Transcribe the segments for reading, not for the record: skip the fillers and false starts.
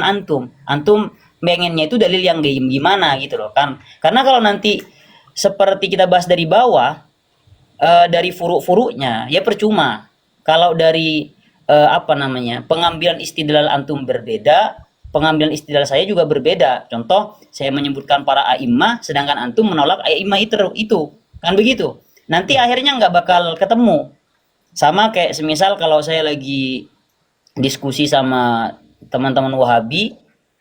antum pengennya itu dalil yang gimana gitu loh kan, karena kalau nanti seperti kita bahas dari bawah, dari furuk-furuknya ya percuma. Kalau dari apa namanya, pengambilan istidlal antum berbeda, pengambilan istidlal saya juga berbeda. Contoh, saya menyebutkan para a'immah, sedangkan antum menolak a'immah itu kan begitu. Nanti Ya. akhirnya nggak bakal ketemu. Sama kayak semisal kalau saya lagi diskusi sama teman-teman Wahabi,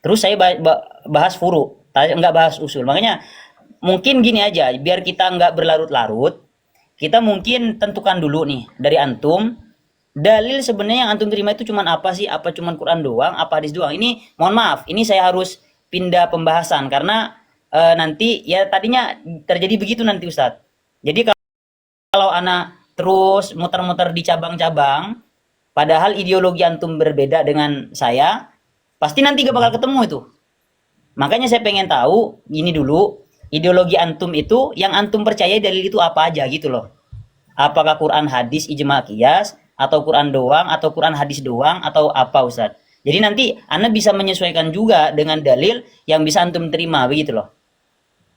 terus saya bahas furu, nggak bahas usul. Makanya mungkin gini aja, biar kita nggak berlarut-larut, kita mungkin tentukan dulu nih dari antum, dalil sebenarnya yang antum terima itu cuman apa sih? Apa cuman Quran doang? Apa hadis doang? Ini mohon maaf, ini saya harus pindah pembahasan karena nanti ya tadinya terjadi begitu nanti Ustadz. Jadi kalau anak terus muter-muter di cabang-cabang, padahal ideologi antum berbeda dengan saya, pasti nanti gak bakal ketemu itu. Makanya saya pengen tahu ini dulu, ideologi antum itu yang antum percaya dalil itu apa aja gitu loh. Apakah Quran hadis ijma qiyas, atau Quran doang, atau Quran hadis doang, atau apa Ustaz? Jadi nanti Anda bisa menyesuaikan juga dengan dalil yang bisa antum terima begitu loh.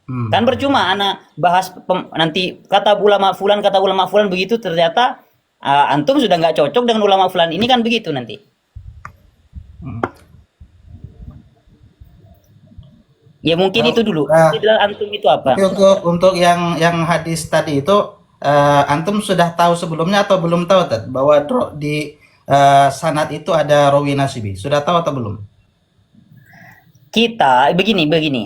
Kan Hmm. percuma anak bahas nanti kata ulama fulan begitu, ternyata antum sudah nggak cocok dengan ulama fulan ini kan begitu nanti. Hmm. Ya mungkin Oh, itu dulu. nah, Istidlal antum itu apa? tapi untuk yang hadis tadi itu antum sudah tahu sebelumnya atau belum tahu Ted, bahwa di sanad itu ada rawi nasibi. Sudah tahu atau belum? Kita begini begini.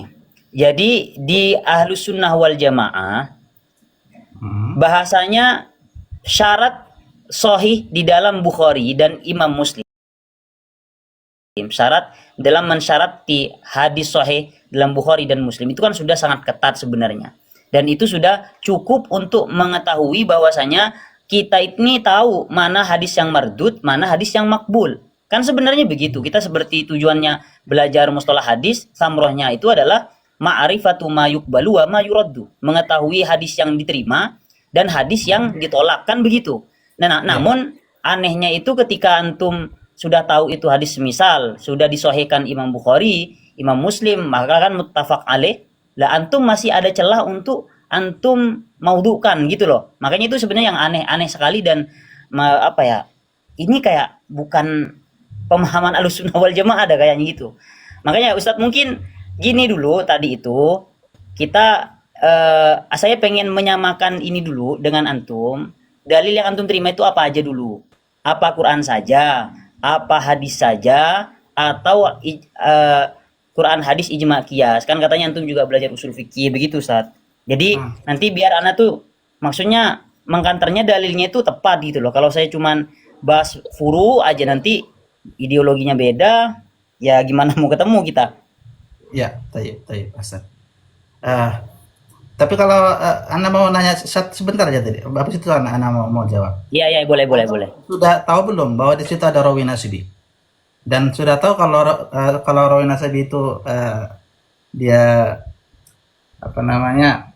Jadi di ahlus sunnah wal jamaah Hmm. bahasanya syarat sohih di dalam Bukhari dan Imam Muslim. Syarat dalam mensyarati hadis sahih dalam Bukhari dan Muslim itu kan sudah sangat ketat sebenarnya. Dan itu sudah cukup untuk mengetahui bahwasanya kita ini tahu mana hadis yang mardud, mana hadis yang makbul. Kan sebenarnya begitu. Kita seperti tujuannya belajar mustalah hadis, samrohnya itu adalah ma'rifatu ma yuqbalu wa ma yuraddu. Mengetahui hadis yang diterima dan hadis yang ditolak kan begitu. Nah, Ya. namun anehnya itu ketika antum sudah tahu itu hadis, semisal sudah disahihkan Imam Bukhari, Imam Muslim, maka kan muttafaq alaih. Lah antum masih ada celah untuk antum maudhukan gitu loh. Makanya itu sebenarnya yang aneh-aneh sekali dan apa ya? Ini kayak bukan pemahaman Ahlussunnah wal Jamaah ada kayaknya gitu. Makanya Ustadz mungkin gini dulu tadi itu kita saya pengen menyamakan ini dulu dengan antum. Dalil yang antum terima itu apa aja dulu? Apa Quran saja? Apa hadis saja? Atau Quran hadis ijma qiyas? Kan katanya antum juga belajar usul fikih begitu Ustaz. Jadi Hmm. nanti biar anak tuh maksudnya mengkanternya dalilnya itu tepat gitu loh. Kalau saya cuman bahas furu aja nanti ideologinya beda, ya gimana mau ketemu kita? Ya, tayyib, tayyib, Hasan. Ah, tapi kalau Anda mau nanya sebentar aja tadi, apa itu Anda mau jawab? Iya ya boleh boleh Antum boleh. sudah tahu belum bahwa di situ ada rawi nasibi? Dan sudah tahu kalau rawi nasibi itu dia apa namanya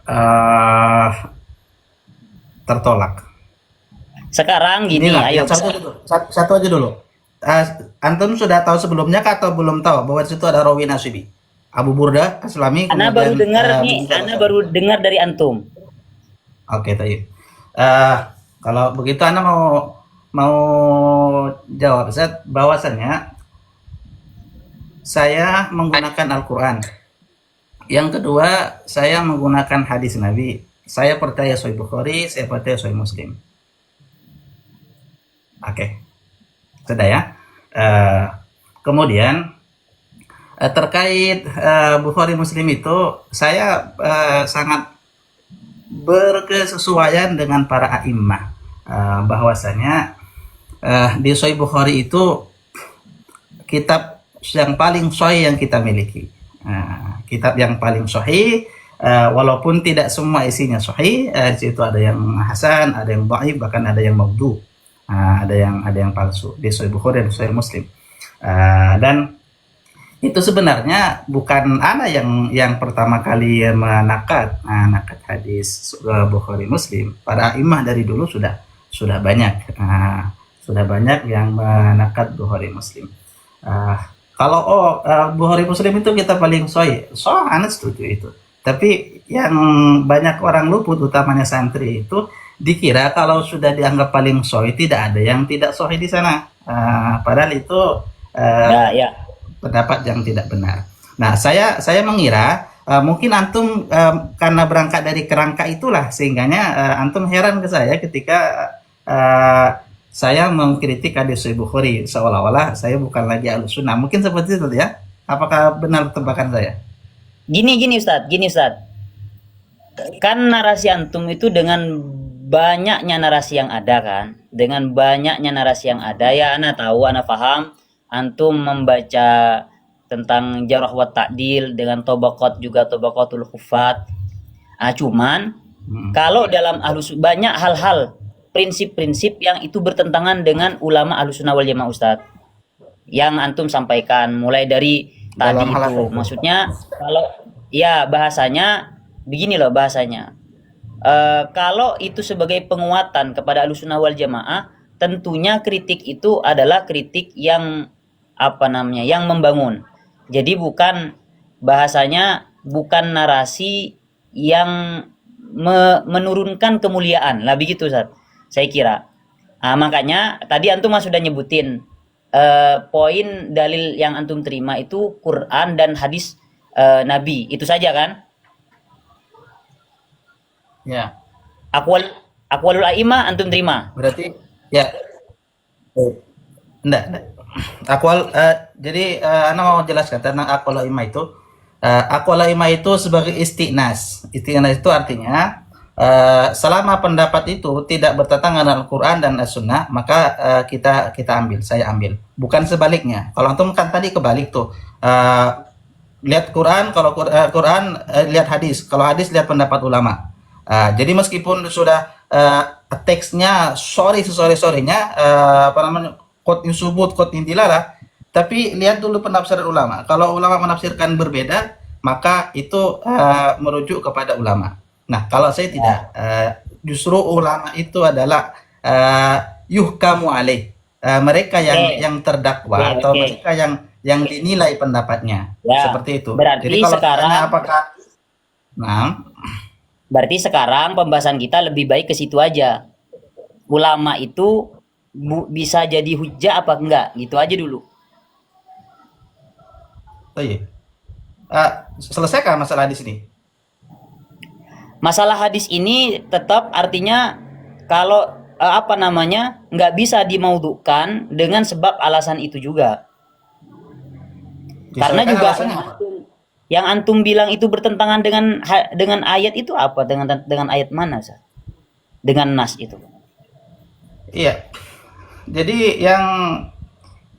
eh tertolak. Sekarang gini, Inilah ayo. yang satu aja dulu. Satu aja dulu. Eh, Antum sudah tahu sebelumnya kah atau belum tahu bahwa di situ ada rawi nasibi? Abu Burda Aslami Ana baru kemudian dengar nih, begitu Ana Rasul. baru dengar dari antum. Oke, tayyib. Eh, kalau begitu Anda mau jawab Ustaz, bahwasannya saya menggunakan Al-Qur'an. Yang kedua, saya menggunakan hadis Nabi. Saya percaya Sahih Bukhari, saya percaya Sahih Muslim. Oke, sudah ya. Eh, kemudian terkait Bukhari Muslim itu saya sangat berkesesuaian dengan para a'immah, bahwasanya di Sahih Bukhari itu kitab yang paling sahih yang kita miliki. Kitab yang paling sahih, walaupun tidak semua isinya sahih, di situ ada yang hasan, ada yang dhaif, bahkan ada yang maudhu, ada yang palsu di Sahih Bukhari dan Sahih Muslim. Dan itu sebenarnya bukan ana yang pertama kali menakat hadis Bukhari Muslim. Para imam dari dulu sudah banyak yang menakat Bukhari Muslim. Kalau Bukhari Muslim itu kita paling sahih, anak setuju itu. Tapi yang banyak orang luput, utamanya santri itu dikira kalau sudah dianggap paling sahih tidak ada yang tidak sahih di sana. Padahal itu Ya, ya. pendapat yang tidak benar. Nah, saya mengira mungkin antum karena berangkat dari kerangka itulah sehingganya antum heran ke saya ketika eh, saya mengkritik hadis Sahih Bukhari seolah-olah saya bukan lagi Ahlus Sunnah. Mungkin seperti itu ya. Apakah benar tebakan saya? Gini Ustadz. Kan narasi antum itu dengan banyaknya narasi yang ada kan, dengan banyaknya narasi yang ada ya, ana tahu, ana paham antum membaca tentang jarh wa ta'dil dengan tabaqat juga tabaqatul hufat. Cuman kalau dalam banyak hal-hal prinsip-prinsip yang itu bertentangan dengan ulama Ahlussunnah wal Jamaah Ustadz. Yang antum sampaikan mulai dari tadi Dalam hal apa itu. itu? Maksudnya kalau ya bahasanya begini loh bahasanya. Kalau itu sebagai penguatan kepada Ahlussunnah wal Jamaah, tentunya kritik itu adalah kritik yang apa namanya? Yang membangun. Jadi bukan bahasanya bukan narasi yang menurunkan kemuliaan. Lah begitu Ustaz. Saya kira. Makanya tadi antum sudah nyebutin poin dalil yang antum terima itu Quran dan hadis Nabi. Itu saja kan? Ya, Aqwalul a'immah antum terima. berarti ya. Enggak. Jadi Anda mau jelaskan tentang aqwal a'immah itu. Aqwal a'immah itu sebagai istiqnas. Istiqnas itu artinya selama pendapat itu tidak bertentangan dengan Al-Quran dan As-Sunnah, maka kita ambil, saya ambil. Bukan sebaliknya. Kalau antum kan tadi kebalik tuh. Lihat Quran, kalau Quran lihat hadis. Kalau hadis lihat pendapat ulama. Jadi meskipun sudah teksnya sorry-sorrynya apa namanya kot subut, kot dilarang, tapi lihat dulu penafsiran ulama. Kalau ulama menafsirkan berbeda, maka itu merujuk kepada ulama. Nah, kalau saya tidak, justru ulama itu adalah yuhkamu alaih. Mereka yang terdakwa atau mereka yang dinilai pendapatnya. Ya, Seperti itu. berarti Jadi kalau sekarang ditanya apakah berarti sekarang pembahasan kita lebih baik ke situ aja. Ulama itu bisa jadi hujah apa enggak? Gitu aja dulu. oh iya. Selesaikan masalah di sini. Masalah hadis ini tetap artinya kalau apa namanya nggak bisa dimaudukan dengan sebab alasan itu juga. Karena Disesuaikan juga alasannya apa? yang antum bilang itu bertentangan dengan ayat itu apa? Dengan ayat mana, Ustaz? Dengan nas itu. Iya. Jadi yang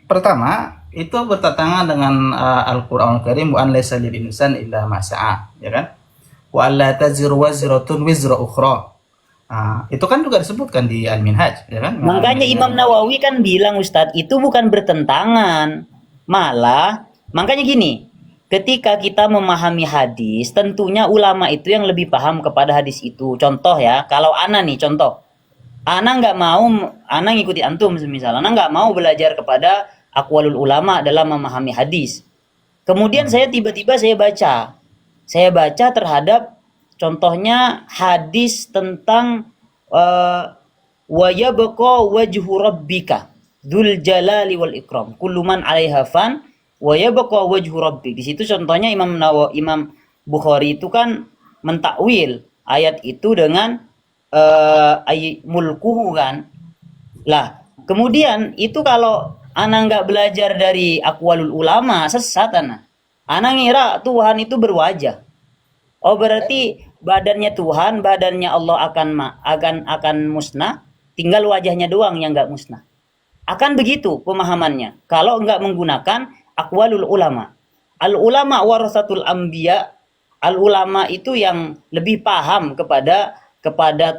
pertama itu bertentangan dengan Al-Qur'anul Karim, wa an laisa lil insani illa ma sa'a, ya kan? Wa alla taziru wazratun wizra ukhra. Itu kan juga disebutkan di Al-Minhaj, ya kan? Makanya Imam Nawawi kan bilang Ustadz itu bukan bertentangan. Malah makanya gini, ketika kita memahami hadis, tentunya ulama itu yang lebih paham kepada hadis itu. Contoh ya, kalau ana nih contoh. Ana nggak mau, ana ngikuti antum semisal. Ana nggak mau belajar kepada aqwalul ulama dalam memahami hadis. Kemudian saya tiba-tiba saya baca terhadap contohnya hadis tentang wa yabqa wajhu rabbika dzul jalali wal ikram kullu man 'alaiha fan wa yabqa wajhu rabbik. Di situ contohnya Imam Bukhari itu kan mentakwil ayat itu dengan ayat mulkuhu kan. Lah, kemudian itu kalau ana nggak belajar dari aqwalul ulama sesat ana. Ana ngira Tuhan itu berwajah. Oh berarti badannya Tuhan, badannya Allah akan musnah, tinggal wajahnya doang yang nggak musnah. Akan begitu pemahamannya. Kalau nggak menggunakan aqwalul ulama. Al ulama warasatul anbiya. Al ulama itu yang lebih paham kepada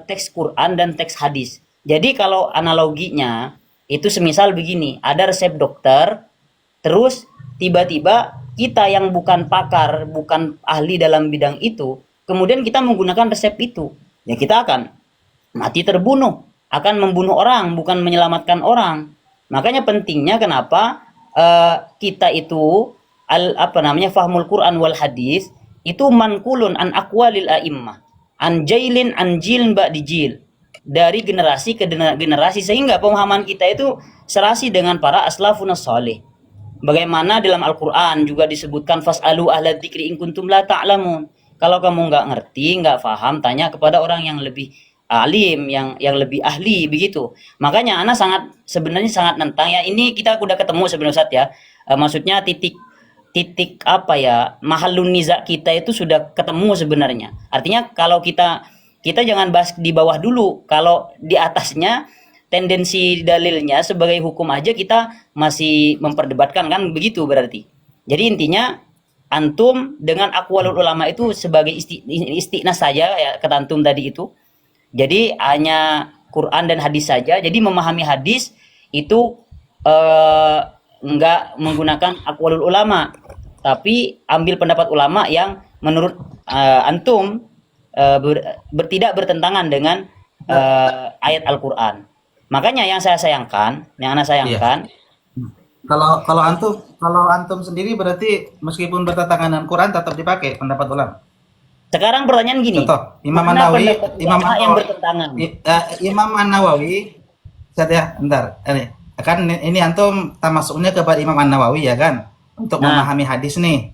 teks Quran dan teks hadis. Jadi kalau analoginya itu semisal begini, ada resep dokter, terus tiba-tiba kita yang bukan pakar, bukan ahli dalam bidang itu, kemudian kita menggunakan resep itu, ya kita akan mati terbunuh, akan membunuh orang, bukan menyelamatkan orang. Makanya pentingnya kenapa kita itu apa namanya fahmul Quran wal hadis itu mankulun an aqwalil a'immah an jailin an jil ba'di jil, dari generasi ke generasi, sehingga pemahaman kita itu serasi dengan para aslafun salih. Bagaimana dalam Al-Quran juga disebutkan fas'alu ahla dzikri in kuntum la ta'lamun. Kalau kamu nggak ngerti, nggak paham, tanya kepada orang yang lebih alim, yang lebih ahli begitu. Makanya Ana sebenarnya sangat nentang ya. Ini kita udah ketemu sebenarnya Ustaz ya. Maksudnya titik apa ya, mahallun niza kita itu sudah ketemu sebenarnya. Artinya kalau kita jangan bahas di bawah dulu. Kalau di atasnya tendensi dalilnya sebagai hukum aja kita masih memperdebatkan, kan begitu berarti. Jadi intinya antum dengan aqwalul ulama itu sebagai istiqnas saja ya, kata antum tadi itu. Jadi hanya Quran dan hadis saja. Jadi memahami hadis itu enggak menggunakan aqwalul ulama, tapi ambil pendapat ulama yang menurut antum tidak bertentangan dengan ayat Al-Quran. Makanya yang saya sayangkan, yang Ana sayangkan, Kalau antum sendiri berarti meskipun bertentangan dengan Quran tetap dipakai pendapat ulama. sekarang pertanyaan gini, Contoh, Imam mana An-Nawawi, pendapat ulama yang bertentangan? Imam An-Nawawi, saya bentar, ini antum termasuknya kepada Imam An-Nawawi ya kan, untuk Nah, memahami hadis nih.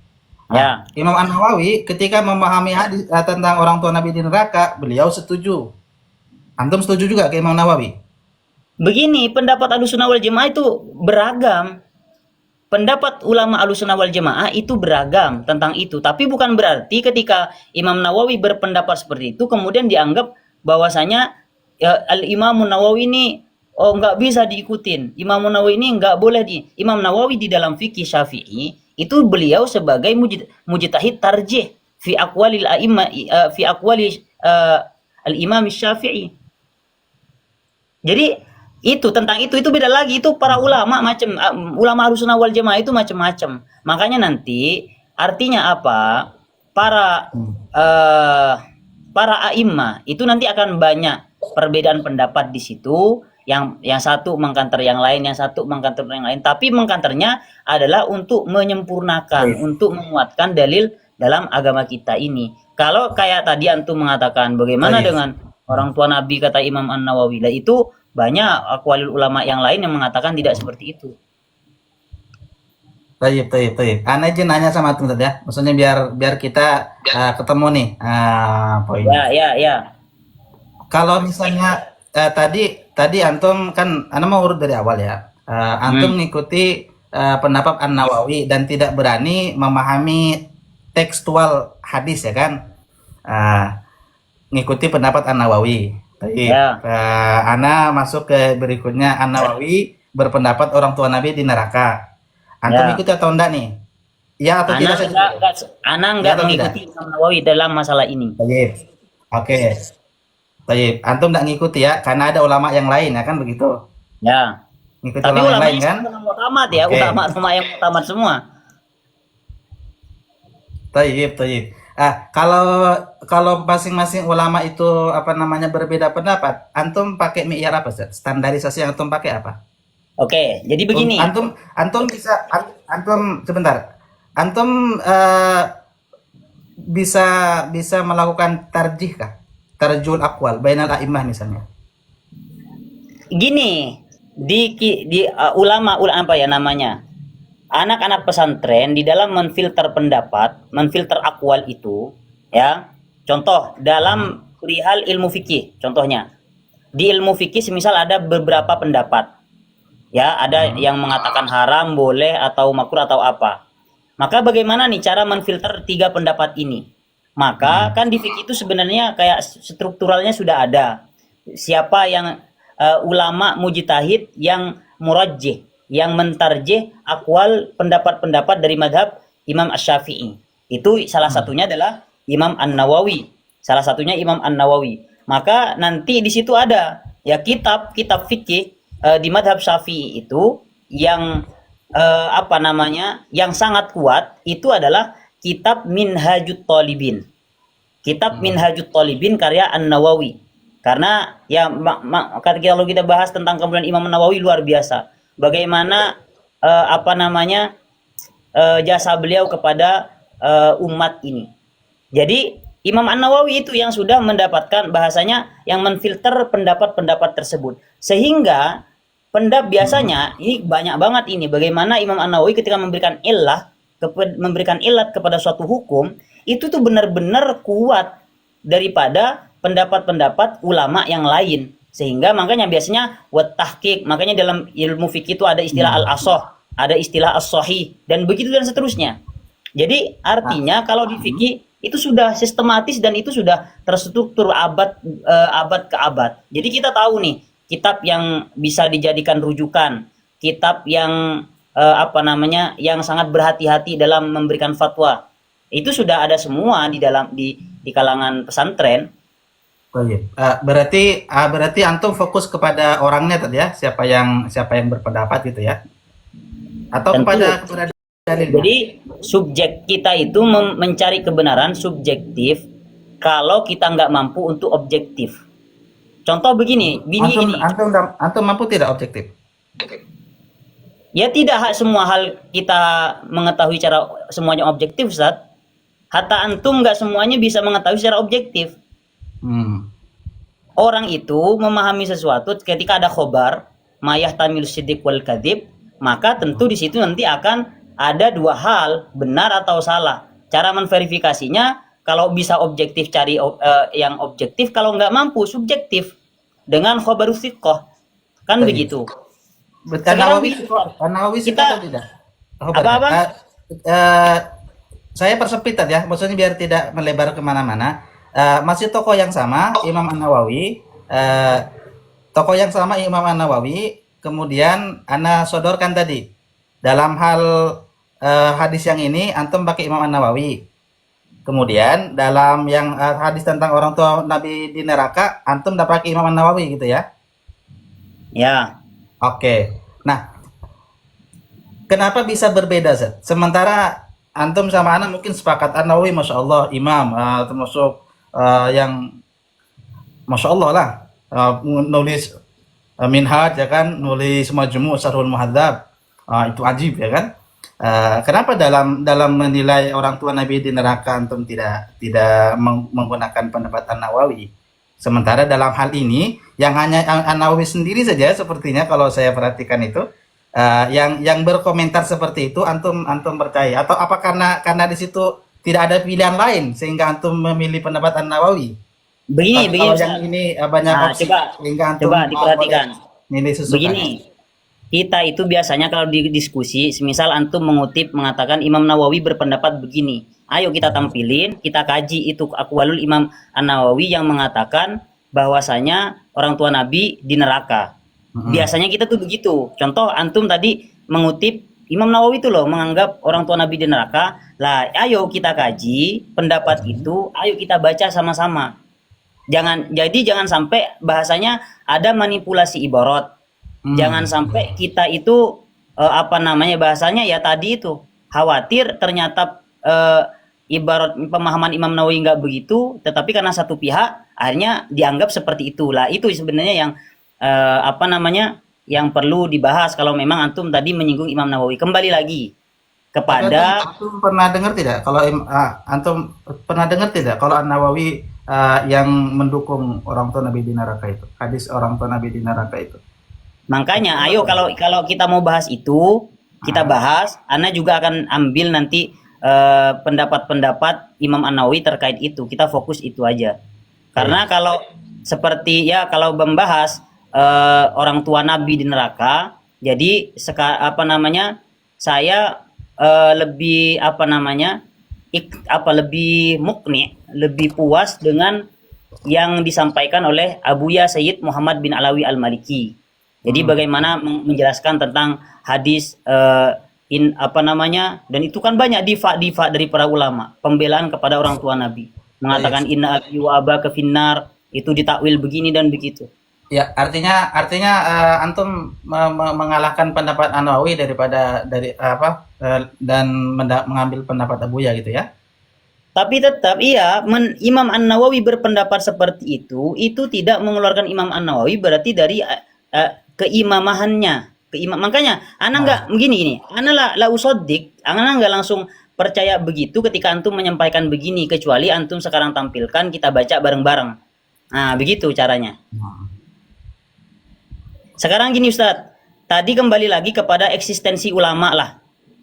ya. Imam An-Nawawi ketika memahami hadis tentang orang tua Nabi di neraka, beliau setuju. Antum setuju juga ke Imam Nawawi? Begini, pendapat Ahlussunnah wal Jamaah itu beragam. Pendapat ulama Ahlussunnah wal Jamaah itu beragam tentang itu, tapi bukan berarti ketika Imam Nawawi berpendapat seperti itu kemudian dianggap bahwasanya ya, Al-Imam Nawawi ini nggak bisa diikutin. Imam Nawawi ini nggak boleh Imam Nawawi di dalam fikih Syafi'i itu beliau sebagai mujtahid tarjih fi aqwalil a'imma fi aqwali al-Imam Syafi'i. Jadi itu tentang itu beda lagi, itu para ulama ulama Ahlussunnah wal Jamaah itu macam-macam. Makanya nanti artinya apa? Para para a'immah itu nanti akan banyak perbedaan pendapat di situ. Yang satu mengkanter yang lain, yang satu mengkanter yang lain. Tapi mengkanternya adalah untuk menyempurnakan, untuk menguatkan dalil dalam agama kita ini. Kalau kayak tadi antum mengatakan bagaimana dengan orang tua Nabi kata Imam An-Nawawi, lah itu banyak aqwalul ulama yang lain yang mengatakan tidak seperti itu. Tayyib. Ana izin nanya sama antum ya. Maksudnya biar kita ketemu nih poinnya. Ya. Kalau misalnya tadi antum kan, Ana mau urut dari awal ya. Antum mengikuti pendapat An-Nawawi dan tidak berani memahami tekstual hadis ya kan. Ngikuti pendapat An-Nawawi. Ya. Ana masuk ke berikutnya, An-Nawawi berpendapat orang tua Nabi di neraka. Antum Ya. ikuti atau enggak nih? Ya atau tidak saja? Ana Ya enggak atau mengikuti Imam Nawawi dalam masalah ini. Tayyib. Oke. Tayyib. Antum enggak ngikuti ya, karena ada ulama yang lain ya kan begitu. Ya. Ngikuti Tapi ulama yang lain ulamanya kan? sama mutamat ya, Oke. ulama yang mutamat semua. Tayyib. Kalau masing-masing ulama itu apa namanya berbeda pendapat, antum pakai mi'yar apa, Ustaz? Standarisasi yang antum pakai apa? Oke, jadi begini. Antum bisa antum sebentar. Antum bisa melakukan tarjih kah? Tarjul aqwal bainal a'immah misalnya. Gini, di ulama apa ya namanya? Anak-anak pesantren di dalam menfilter pendapat, menfilter akwal itu, ya. Contoh dalam perihal ilmu fikih, contohnya. Di ilmu fikih semisal ada beberapa pendapat. Ya, ada yang mengatakan haram, boleh atau makruh atau apa. Maka bagaimana nih cara menfilter 3 pendapat ini? Maka kan di fikih itu sebenarnya kayak strukturalnya sudah ada. Siapa yang ulama mujtahid yang murajjih, yang mentarjih akwal pendapat-pendapat dari madhab Imam Asy-Syafi'i. Itu salah satunya adalah Imam An-Nawawi. Salah satunya Imam An-Nawawi. Maka nanti di situ ada ya kitab fikih di madhab Syafi'i itu yang apa namanya, yang sangat kuat itu adalah kitab Minhajut Thalibin. Kitab Minhajut Thalibin karya An-Nawawi. Karena ya kalau kita bahas tentang kemudian Imam Nawawi luar biasa. Bagaimana apa namanya jasa beliau kepada umat ini. Jadi Imam An-Nawawi itu yang sudah mendapatkan bahasanya yang menfilter pendapat-pendapat tersebut. Sehingga biasanya ini banyak banget ini bagaimana Imam An-Nawawi ketika memberikan ilat kepada suatu hukum itu tuh benar-benar kuat daripada pendapat-pendapat ulama yang lain. Sehingga makanya biasanya wat tahqiq, makanya dalam ilmu fikih itu ada istilah al-asah, ada istilah as-sahih dan begitu dan seterusnya. Jadi artinya kalau di fikih itu sudah sistematis dan itu sudah terstruktur abad ke abad. Jadi kita tahu nih kitab yang bisa dijadikan rujukan, kitab yang apa namanya yang sangat berhati-hati dalam memberikan fatwa. Itu sudah ada semua di kalangan pesantren. Baik. Berarti antum fokus kepada orangnya tadi ya, siapa yang berpendapat gitu ya? Atau Tentu. kepada dalilnya? Jadi subjek kita itu mencari kebenaran subjektif kalau kita nggak mampu untuk objektif. Contoh begini, Antum mampu tidak objektif? ya tidak semua hal kita mengetahui cara semuanya objektif, Ustaz. Hatta antum nggak semuanya bisa mengetahui secara objektif. Hmm. Orang itu memahami sesuatu ketika ada khobar, mayah tamil siddiq wal kadhib, maka tentu di situ nanti akan ada dua hal, benar atau salah. Cara menverifikasinya kalau bisa objektif cari yang objektif, kalau nggak mampu subjektif dengan khobarus thiqah. Kan Baik. begitu. Nawawi kita atau tidak? apa-apa? Saya persempit ya, maksudnya biar tidak melebar kemana-mana. Masih tokoh yang sama, Imam An-Nawawi. Tokoh yang sama Imam An-Nawawi. Kemudian ana sodorkan tadi dalam hal hadis yang ini antum pakai Imam An-Nawawi. Kemudian dalam yang hadis tentang orang tua Nabi di neraka antum dapat pakai Imam An-Nawawi gitu ya. Ya. Oke. Nah, kenapa bisa berbeda, Zat? Sementara antum sama ana mungkin sepakat An-Nawawi Masya Allah imam termasuk yang Masya Allah lah nulis Minhaj ya kan, nulis Majmu' Syarhul Muhadzab, itu ajib ya kan. Kenapa dalam menilai orang tua Nabi di neraka antum tidak menggunakan pendapat An-Nawawi, sementara dalam hal ini yang hanya An-Nawawi sendiri saja sepertinya kalau saya perhatikan itu yang berkomentar seperti itu antum percaya, atau apa karena di situ tidak ada pilihan lain sehingga antum memilih pendapat An-Nawawi? Begini, Kalau yang ini banyak opsi sehingga antum coba diperhatikan. milih sesuka. Begini, kita itu biasanya kalau di diskusi, semisal antum mengatakan Imam Nawawi berpendapat begini, ayo kita tampilin, kita kaji itu aqwalul Imam An-Nawawi yang mengatakan bahwasanya orang tua Nabi di neraka. Biasanya kita tuh begitu. Contoh antum tadi mengutip Imam Nawawi itu loh menganggap orang tua Nabi di neraka. Lah, ayo kita kaji pendapat itu, ayo kita baca sama-sama. Jangan sampai bahasanya ada manipulasi ibarat. Jangan sampai kita itu apa namanya bahasanya ya tadi itu khawatir ternyata ibarat pemahaman Imam Nawawi nggak begitu, tetapi karena satu pihak akhirnya dianggap seperti itulah. Itu sebenarnya yang apa namanya yang perlu dibahas kalau memang antum tadi menyinggung Imam Nawawi. Kembali lagi kepada antum pernah dengar tidak kalau antum pernah dengar tidak kalau An-Nawawi yang mendukung orang tua Nabi di neraka itu, hadis orang tua Nabi di neraka itu? Makanya ayo kalau kita mau bahas itu kita bahas, Ana juga akan ambil nanti pendapat-pendapat Imam An-Nawawi terkait itu. Kita fokus itu aja. Karena kalau seperti ya kalau membahas orang tua Nabi di neraka, jadi apa namanya saya lebih apa namanya lebih mukni, lebih puas dengan yang disampaikan oleh Abuya Sayyid Muhammad bin Alawi Al-Maliki. Jadi bagaimana menjelaskan tentang hadis apa namanya, dan itu kan banyak difa dari para ulama pembelaan kepada orang tua Nabi, mengatakan inna abi wa abaka finnar, itu ditakwil begini dan begitu. Ya, artinya antum mengalahkan pendapat An-Nawawi dan mengambil pendapat Abuya gitu ya. Tapi tetap iya, Imam An-Nawawi berpendapat seperti itu tidak mengeluarkan Imam An-Nawawi berarti dari keimamahannya, ke imam. Makanya ana nggak gini, ana la usodik, ana nggak langsung percaya begitu ketika antum menyampaikan begini, kecuali antum sekarang tampilkan kita baca bareng-bareng. Nah, begitu caranya. Sekarang gini Ustadz, tadi kembali lagi kepada eksistensi ulama lah.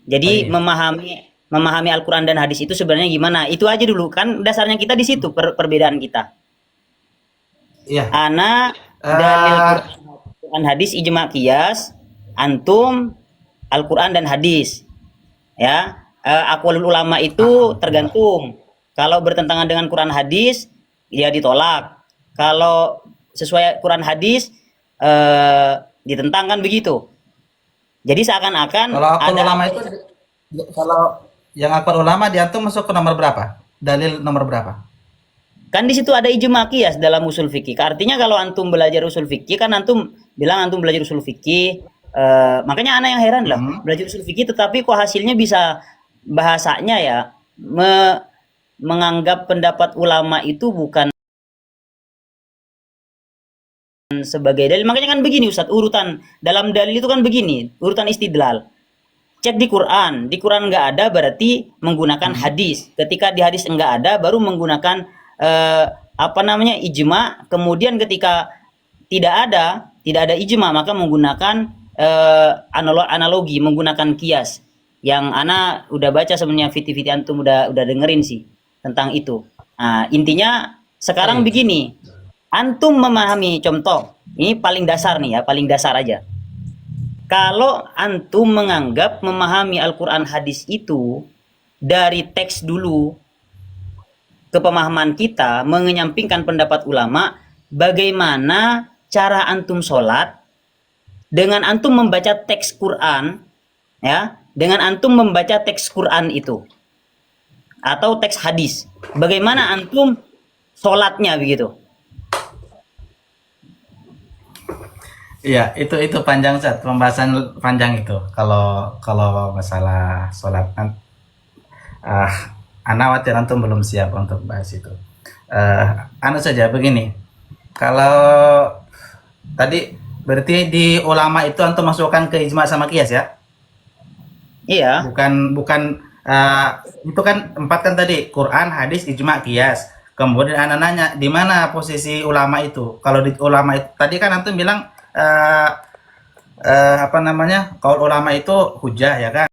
Jadi Oh, iya. memahami Al-Quran dan hadis itu sebenarnya gimana? Itu aja dulu kan dasarnya kita di situ perbedaan kita. Iya. Ana dalil Eh, Quran hadis ijma qiyas, antum Al-Quran dan hadis. Ya, aqwalul ulama itu tergantung. Kalau bertentangan dengan Quran hadis, ya ditolak. Kalau sesuai Quran hadis, ditentang kan begitu. Jadi seakan-akan kalau akal ada ulama itu, kalau yang akal ulama diantum masuk ke nomor berapa? Dalil nomor berapa? kan di situ ada ijma qiyas dalam usul fikih. Artinya kalau antum belajar usul fikih kan antum bilang antum belajar usul fikih, makanya anak yang heran lah Hmm. belajar usul fikih tetapi kok hasilnya bisa bahasanya ya menganggap pendapat ulama itu bukan sebagai dalil. Makanya kan begini Ustadz, urutan dalam dalil itu kan begini, urutan istidlal. Cek di Quran nggak ada berarti menggunakan Hmm. hadis. Ketika di hadis nggak ada baru menggunakan apa namanya ijma. Kemudian ketika tidak ada ijma maka menggunakan analogi, menggunakan kias. Yang ana udah baca sebenarnya fiti-fiti antum udah dengerin sih tentang itu. Nah, intinya Oh, sekarang iya. begini, antum memahami contoh ini paling dasar nih ya, paling dasar aja. Kalau antum menganggap memahami Al-Quran hadis itu dari teks dulu ke pemahaman kita, mengenyampingkan pendapat ulama, bagaimana cara antum sholat dengan antum membaca teks Quran, ya, dengan antum membaca teks Quran itu atau teks hadis, bagaimana antum sholatnya begitu? Iya, itu panjang Ustaz, pembahasan panjang itu. Kalau kalau masalah sholat, ah, ana khawatir antum belum siap untuk bahas itu. Eh, anu saja begini. Kalau tadi berarti di ulama itu antum masukkan ke ijma sama kias ya? Iya, Bukan bukan itu kan empat kan tadi, Quran, hadis, ijma, kias. Kemudian anak nanya di mana posisi ulama itu? Kalau di ulama itu tadi kan antum bilang eh, apa namanya? Kalau ulama itu hujah ya kan?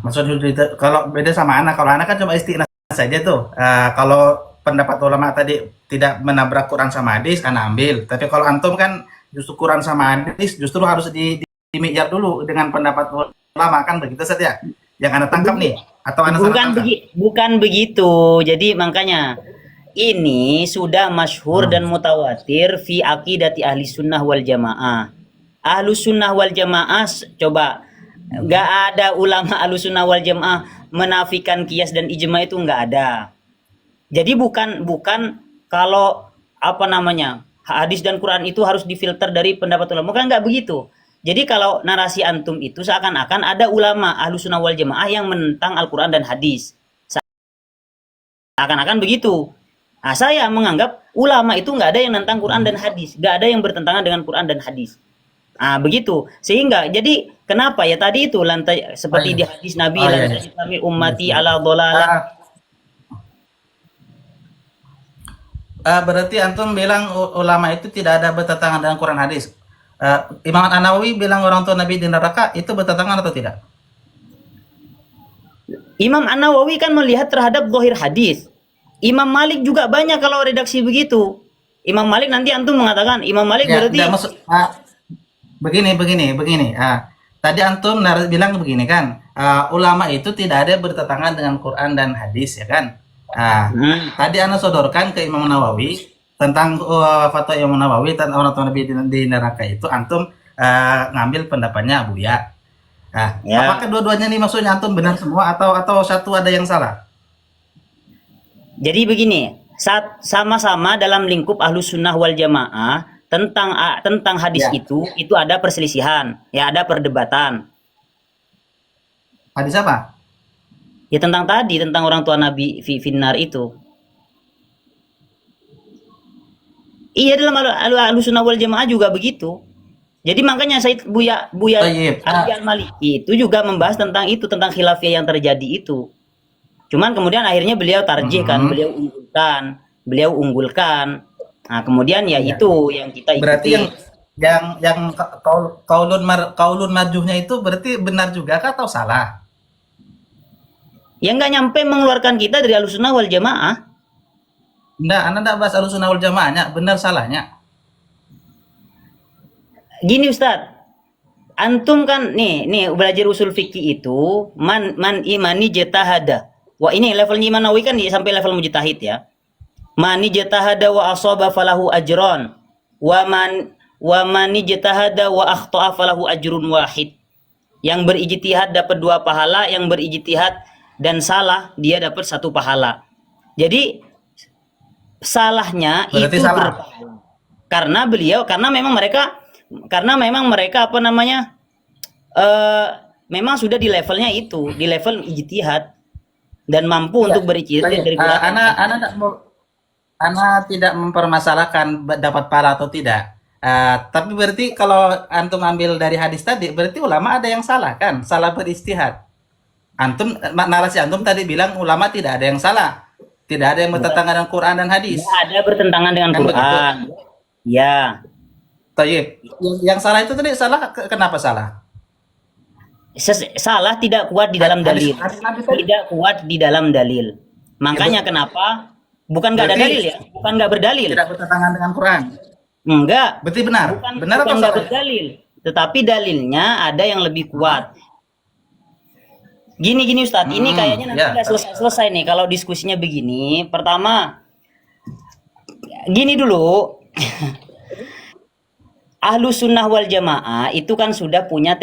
Maksud hujah itu kalau beda sama anak, kalau anak kan cuma istiqnas saja tuh. Kalau pendapat ulama tadi tidak menabrak Quran sama hadis, anak ambil. Tapi kalau antum kan justru Quran sama hadis justru harus dimijar dulu dengan pendapat ulama kan begitu saja. Yang anak tangkap nih atau anak salah tangkap? bukan begitu. Jadi makanya ini sudah masyhur Hmm. dan mutawatir fi aqidati ahli sunnah wal jamaah. Ahlu sunnah wal jamaah coba nggak ada ulama ahlu sunnah wal jamaah menafikan kias dan ijma itu nggak ada. Jadi bukan bukan kalau apa namanya hadis dan Quran itu harus difilter dari pendapat ulama, bukan nggak begitu. Jadi kalau narasi antum itu seakan-akan ada ulama ahlu sunnah wal jamaah yang menentang Al-Quran dan hadis, seakan-akan begitu. Nah, saya menganggap ulama itu nggak ada yang nentang Quran dan hadis, nggak ada yang bertentangan dengan Quran dan hadis. Ah, begitu. Sehingga jadi kenapa ya tadi itu lantai Oh seperti iya. di hadis Nabi Oh iya, iya. lantai kami Iya, ummati iya. ala dhalalah. Ah, berarti antum bilang ulama itu tidak ada bertentangan dengan Quran hadis. Imam An-Nawawi bilang orang tua Nabi di neraka itu bertentangan atau tidak? Imam An-Nawawi kan melihat terhadap zahir hadis. Imam Malik juga banyak kalau redaksi begitu. Imam Malik nanti antum mengatakan Imam Malik Ya, tidak berarti maksud begini. Tadi antum bilang begini kan, ulama itu tidak ada bertentangan dengan Quran dan hadis ya kan. Tadi anda sodorkan ke Imam Nawawi tentang fatwa Imam Nawawi tentang orang tua Nabi di neraka itu antum ngambil pendapatnya Buya. ya. Apakah dua-duanya nih maksudnya antum benar semua atau satu ada yang salah? Jadi begini, sama-sama dalam lingkup Ahlus Sunnah wal Jamaah tentang hadis Ya. itu ada perselisihan, ya ada perdebatan. Hadis apa? Ya tentang orang tua Nabi finnar itu. Iya dalam Ahlus Sunnah wal Jamaah juga begitu. Jadi makanya Said Buya Buya Tayyib. Buya Al-Maliki itu juga membahas tentang itu, tentang khilafiyah yang terjadi itu. Cuman kemudian akhirnya beliau tarjih kan, Mhm. beliau unggulkan. Nah, kemudian ya Ya. itu yang kita Berarti ikuti. yang kaulun marjuhnya itu berarti benar juga kah atau salah? Yang nggak nyampe mengeluarkan kita dari Ahlussunnah wal Jamaah. Enggak, Anda enggak bahas Ahlussunnah wal Jamaahnya, benar salahnya. Gini Ustadz, antum kan nih belajar usul fikih itu man imani jetahada. Wah ini levelnya Imam Nawawi kan sampai level mujtahid ya. Mani jetahada wa asaba falahu ajron. Wa mani jetahada wa akhta'a falahu ajrun wahid. Yang berijtihad dapat 2 pahala, yang berijtihad dan salah dia dapat 1 pahala. Jadi salahnya Berarti itu salah. karena memang mereka apa namanya eh memang sudah di levelnya itu, di level ijtihad dan mampu Iya. untuk berijtihad Tayyib. dari Quran dan hadis. Ana tidak mempermasalahkan dapat pahala atau tidak. Tapi berarti kalau antum ambil dari hadis tadi, berarti ulama ada yang salah kan? Salah beristihad. Antum narasi antum tadi bilang ulama tidak ada yang salah. Tidak ada yang Enggak, bertentangan dengan Quran dan hadis. enggak ada bertentangan dengan Kan begitu? Quran. Ya, Tayyib. Yang salah itu tadi salah kenapa salah? salah tidak kuat di dalam Hadis dalil. hadis Nabi tadi. Tidak kuat di dalam dalil. Ya, Makanya kenapa? Bukan nggak ada berarti dalil ya, bukan nggak berdalil. tidak bertentangan dengan Quran. Enggak, Berarti benar. bukan Benar bukan atau nggak salah? berdalil, tetapi dalilnya ada yang lebih kuat. Gini Ustadz, ini kayaknya nanti Ya. nggak selesai nih kalau diskusinya begini. Pertama, gini dulu, Ahlus Sunnah wal Jamaah itu kan sudah punya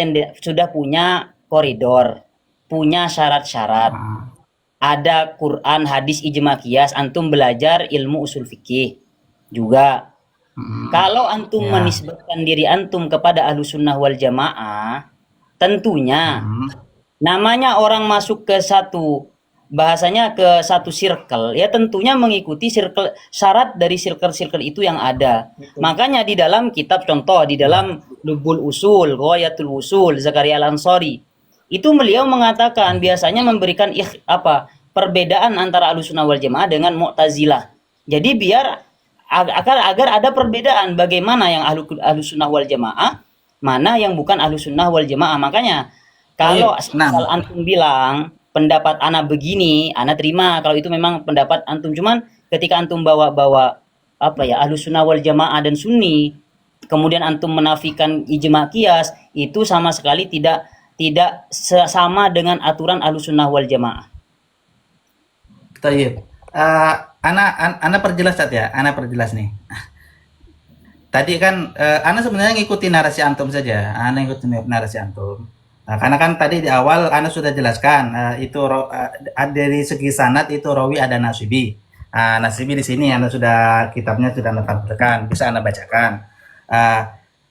koridor, punya syarat-syarat. Ah, Ada Quran, hadis, ijma, qiyas. Antum belajar ilmu usul fikih juga. Kalau antum ya. menisbatkan diri antum kepada Ahlus Sunnah wal Jamaah, tentunya Hmm. namanya orang masuk ke satu bahasanya ke satu circle ya tentunya mengikuti syarat dari circle-circle itu yang ada. Makanya di dalam kitab contoh di dalam Lubul Usul, Ghayatul Usul Zakaria Al-Ansari itu beliau mengatakan biasanya memberikan perbedaan antara Ahlussunnah wal Jamaah dengan Mu'tazilah. Jadi biar agar ada perbedaan bagaimana yang Ahlussunnah wal Jamaah, mana yang bukan Ahlussunnah wal Jamaah. Makanya kalau Nah, misal antum bilang pendapat ana begini, ana terima kalau itu memang pendapat antum. Cuman ketika antum bawa-bawa Ahlussunnah wal Jamaah dan Sunni, kemudian antum menafikan ijma qiyas, itu sama sekali tidak sama dengan aturan Ahlussunnah wal Jamaah. Tayyib. Ana perjelas ya, Ana perjelas nih. Tadi kan Ana sebenarnya ngikutin narasi antum saja. Ana ngikutin narasi antum. Nah, karena kan tadi di awal Ana sudah jelaskan dari segi sanad itu rawi ada nasibi. Nasibi di sini Ana sudah kitabnya sudah Ana tampilkan, bisa Ana bacakan.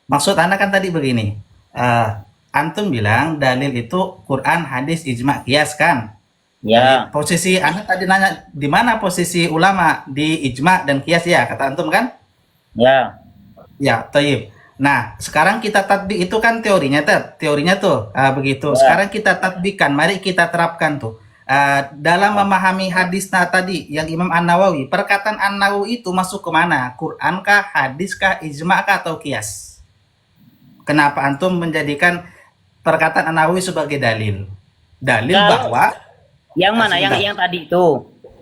Maksud Ana kan tadi begini. Antum bilang dalil itu Quran, hadis, ijma, qiyas kan? Ya, Posisi Anda tadi nanya di mana posisi ulama di ijma dan qiyas ya kata antum kan? ya. Ya, tayyib. Nah, sekarang kita tatbik itu kan teorinya tuh begitu. Ya. Sekarang kita tatbikan, mari kita terapkan tuh. Dalam memahami hadis tadi yang Imam An-Nawawi, perkataan An-Nawawi itu masuk ke mana? Quran kah, hadis kah, ijma kah atau qiyas? Kenapa antum menjadikan perkataan An-Nawawi sebagai dalil? Dalil Kalau bahwa yang mana? sebentar. Yang tadi itu.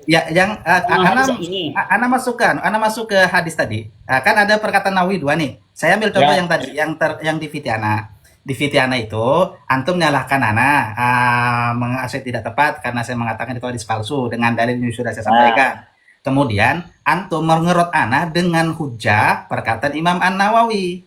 Ya, yang Hadis ini. ana masuk ke hadis tadi. Kan ada perkataan Nawawi dua nih. Saya ambil contoh Ya. yang tadi, yang di Fitiana. Di Fitiana itu antum menyalahkan ana saya tidak tepat karena saya mengatakan itu hadis palsu dengan dalil yang sudah saya sampaikan. Kemudian antum mengerot ana dengan hujah perkataan Imam An-Nawawi.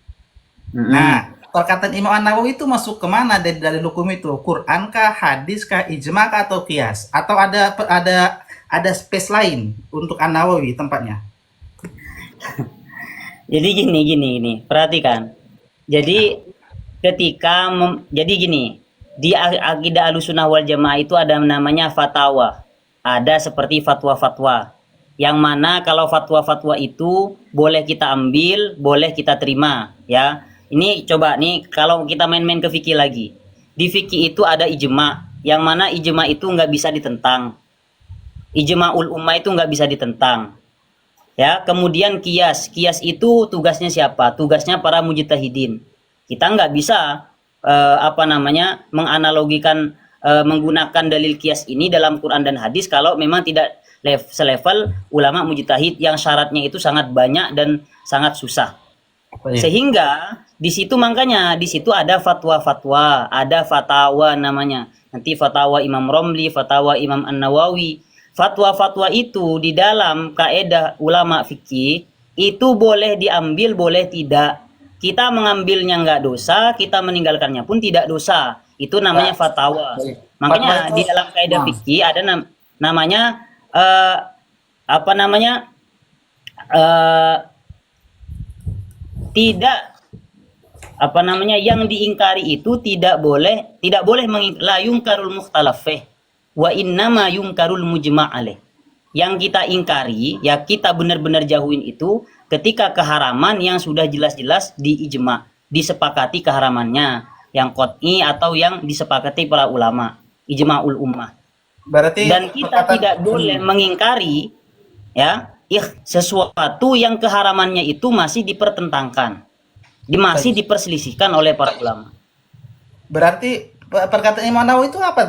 Nah, perkataan Imam An-Nawawi itu masuk kemana dari hukum itu? Quran kah, hadis kah, ijma kah atau qiyas? Atau ada space lain untuk An-Nawawi tempatnya? Jadi gini, perhatikan. Jadi jadi gini, di akidah Ahlussunnah wal Jamaah itu ada namanya fatwa. Ada seperti fatwa-fatwa. Yang mana kalau fatwa-fatwa itu boleh kita ambil, boleh kita terima, ya. Ini coba nih kalau kita main-main ke fikih lagi. Di fikih itu ada ijma, yang mana ijma itu nggak bisa ditentang. Ijma'ul ummah itu nggak bisa ditentang. Ya, kemudian kias. Kias itu tugasnya siapa? Tugasnya para mujtahidin. Kita nggak bisa menganalogikan menggunakan dalil kias ini dalam Quran dan hadis kalau memang tidak selevel ulama mujtahid yang syaratnya itu sangat banyak dan sangat susah. Baik. Sehingga di situ makanya di situ ada fatwa-fatwa, ada fatwa namanya. Nanti fatwa Imam Romli, fatwa Imam An-Nawawi. Fatwa-fatwa itu di dalam kaidah ulama fikih itu boleh diambil, boleh tidak. Kita mengambilnya nggak dosa, kita meninggalkannya pun tidak dosa. Itu namanya Nah, fatwa. baik. Fatwa Makanya itu, di dalam kaidah nah, fikih ada namanya eh, apa namanya eh, tidak yang diingkari itu tidak boleh la yungkarul mukhtalafih wa innama yungkarul mujma' alaih. Yang kita ingkari, ya kita benar-benar jauhin itu ketika keharaman yang sudah jelas-jelas diijma, disepakati keharamannya, yang qat'i atau yang disepakati para ulama, ijma'ul ummah. berarti Dan kita perkataan tidak boleh mengingkari ya sesuatu yang keharamannya itu masih dipertentangkan, masih diperselisihkan oleh para ulama. berarti perkataan Imam Nawawi itu apa?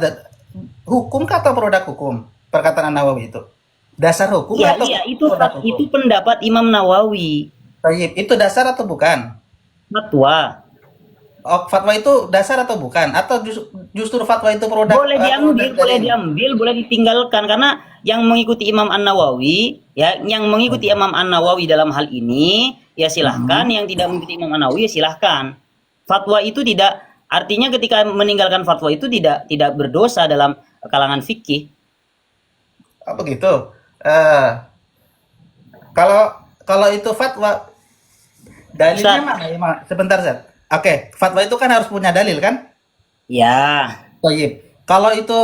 Hukum kah atau produk hukum? Perkataan Nawawi itu dasar hukum Iya, atau iya, produk hukum? itu pendapat Imam Nawawi, Baik, itu dasar atau bukan? fatwa. Oh, fatwa itu dasar atau bukan? Atau justru fatwa itu produk Boleh diambil, produk dari boleh ini? diambil, boleh ditinggalkan karena yang mengikuti Imam An-Nawawi, ya, yang mengikuti Imam An-Nawawi dalam hal ini, ya silahkan. Hmm. Yang tidak mengikuti Imam An-Nawawi, ya silahkan. Fatwa itu tidak artinya ketika meninggalkan fatwa itu tidak berdosa dalam kalangan fikih. Oh, begitu. Eh, kalau kalau itu fatwa, dalilnya Ustaz, mana ya, sebentar, Zat. Oke, fatwa itu kan harus punya dalil kan? ya, Toyib. Kalau itu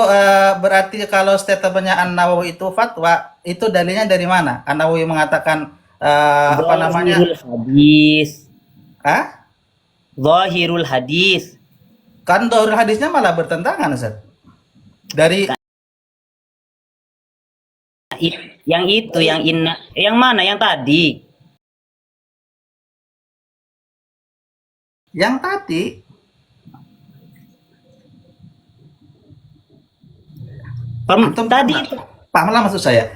berarti kalau statementnya An-Nawawi itu fatwa, itu dalilnya dari mana? An-Nawawi mengatakan apa namanya? zahirul hadis, Ah? zahirul hadis. Kan dohur hadisnya malah bertentangan, Ustaz. Dari Yang itu, yang inna, yang mana? Yang tadi. yang tadi, antum Tadi paham itu. pahamlah maksud saya.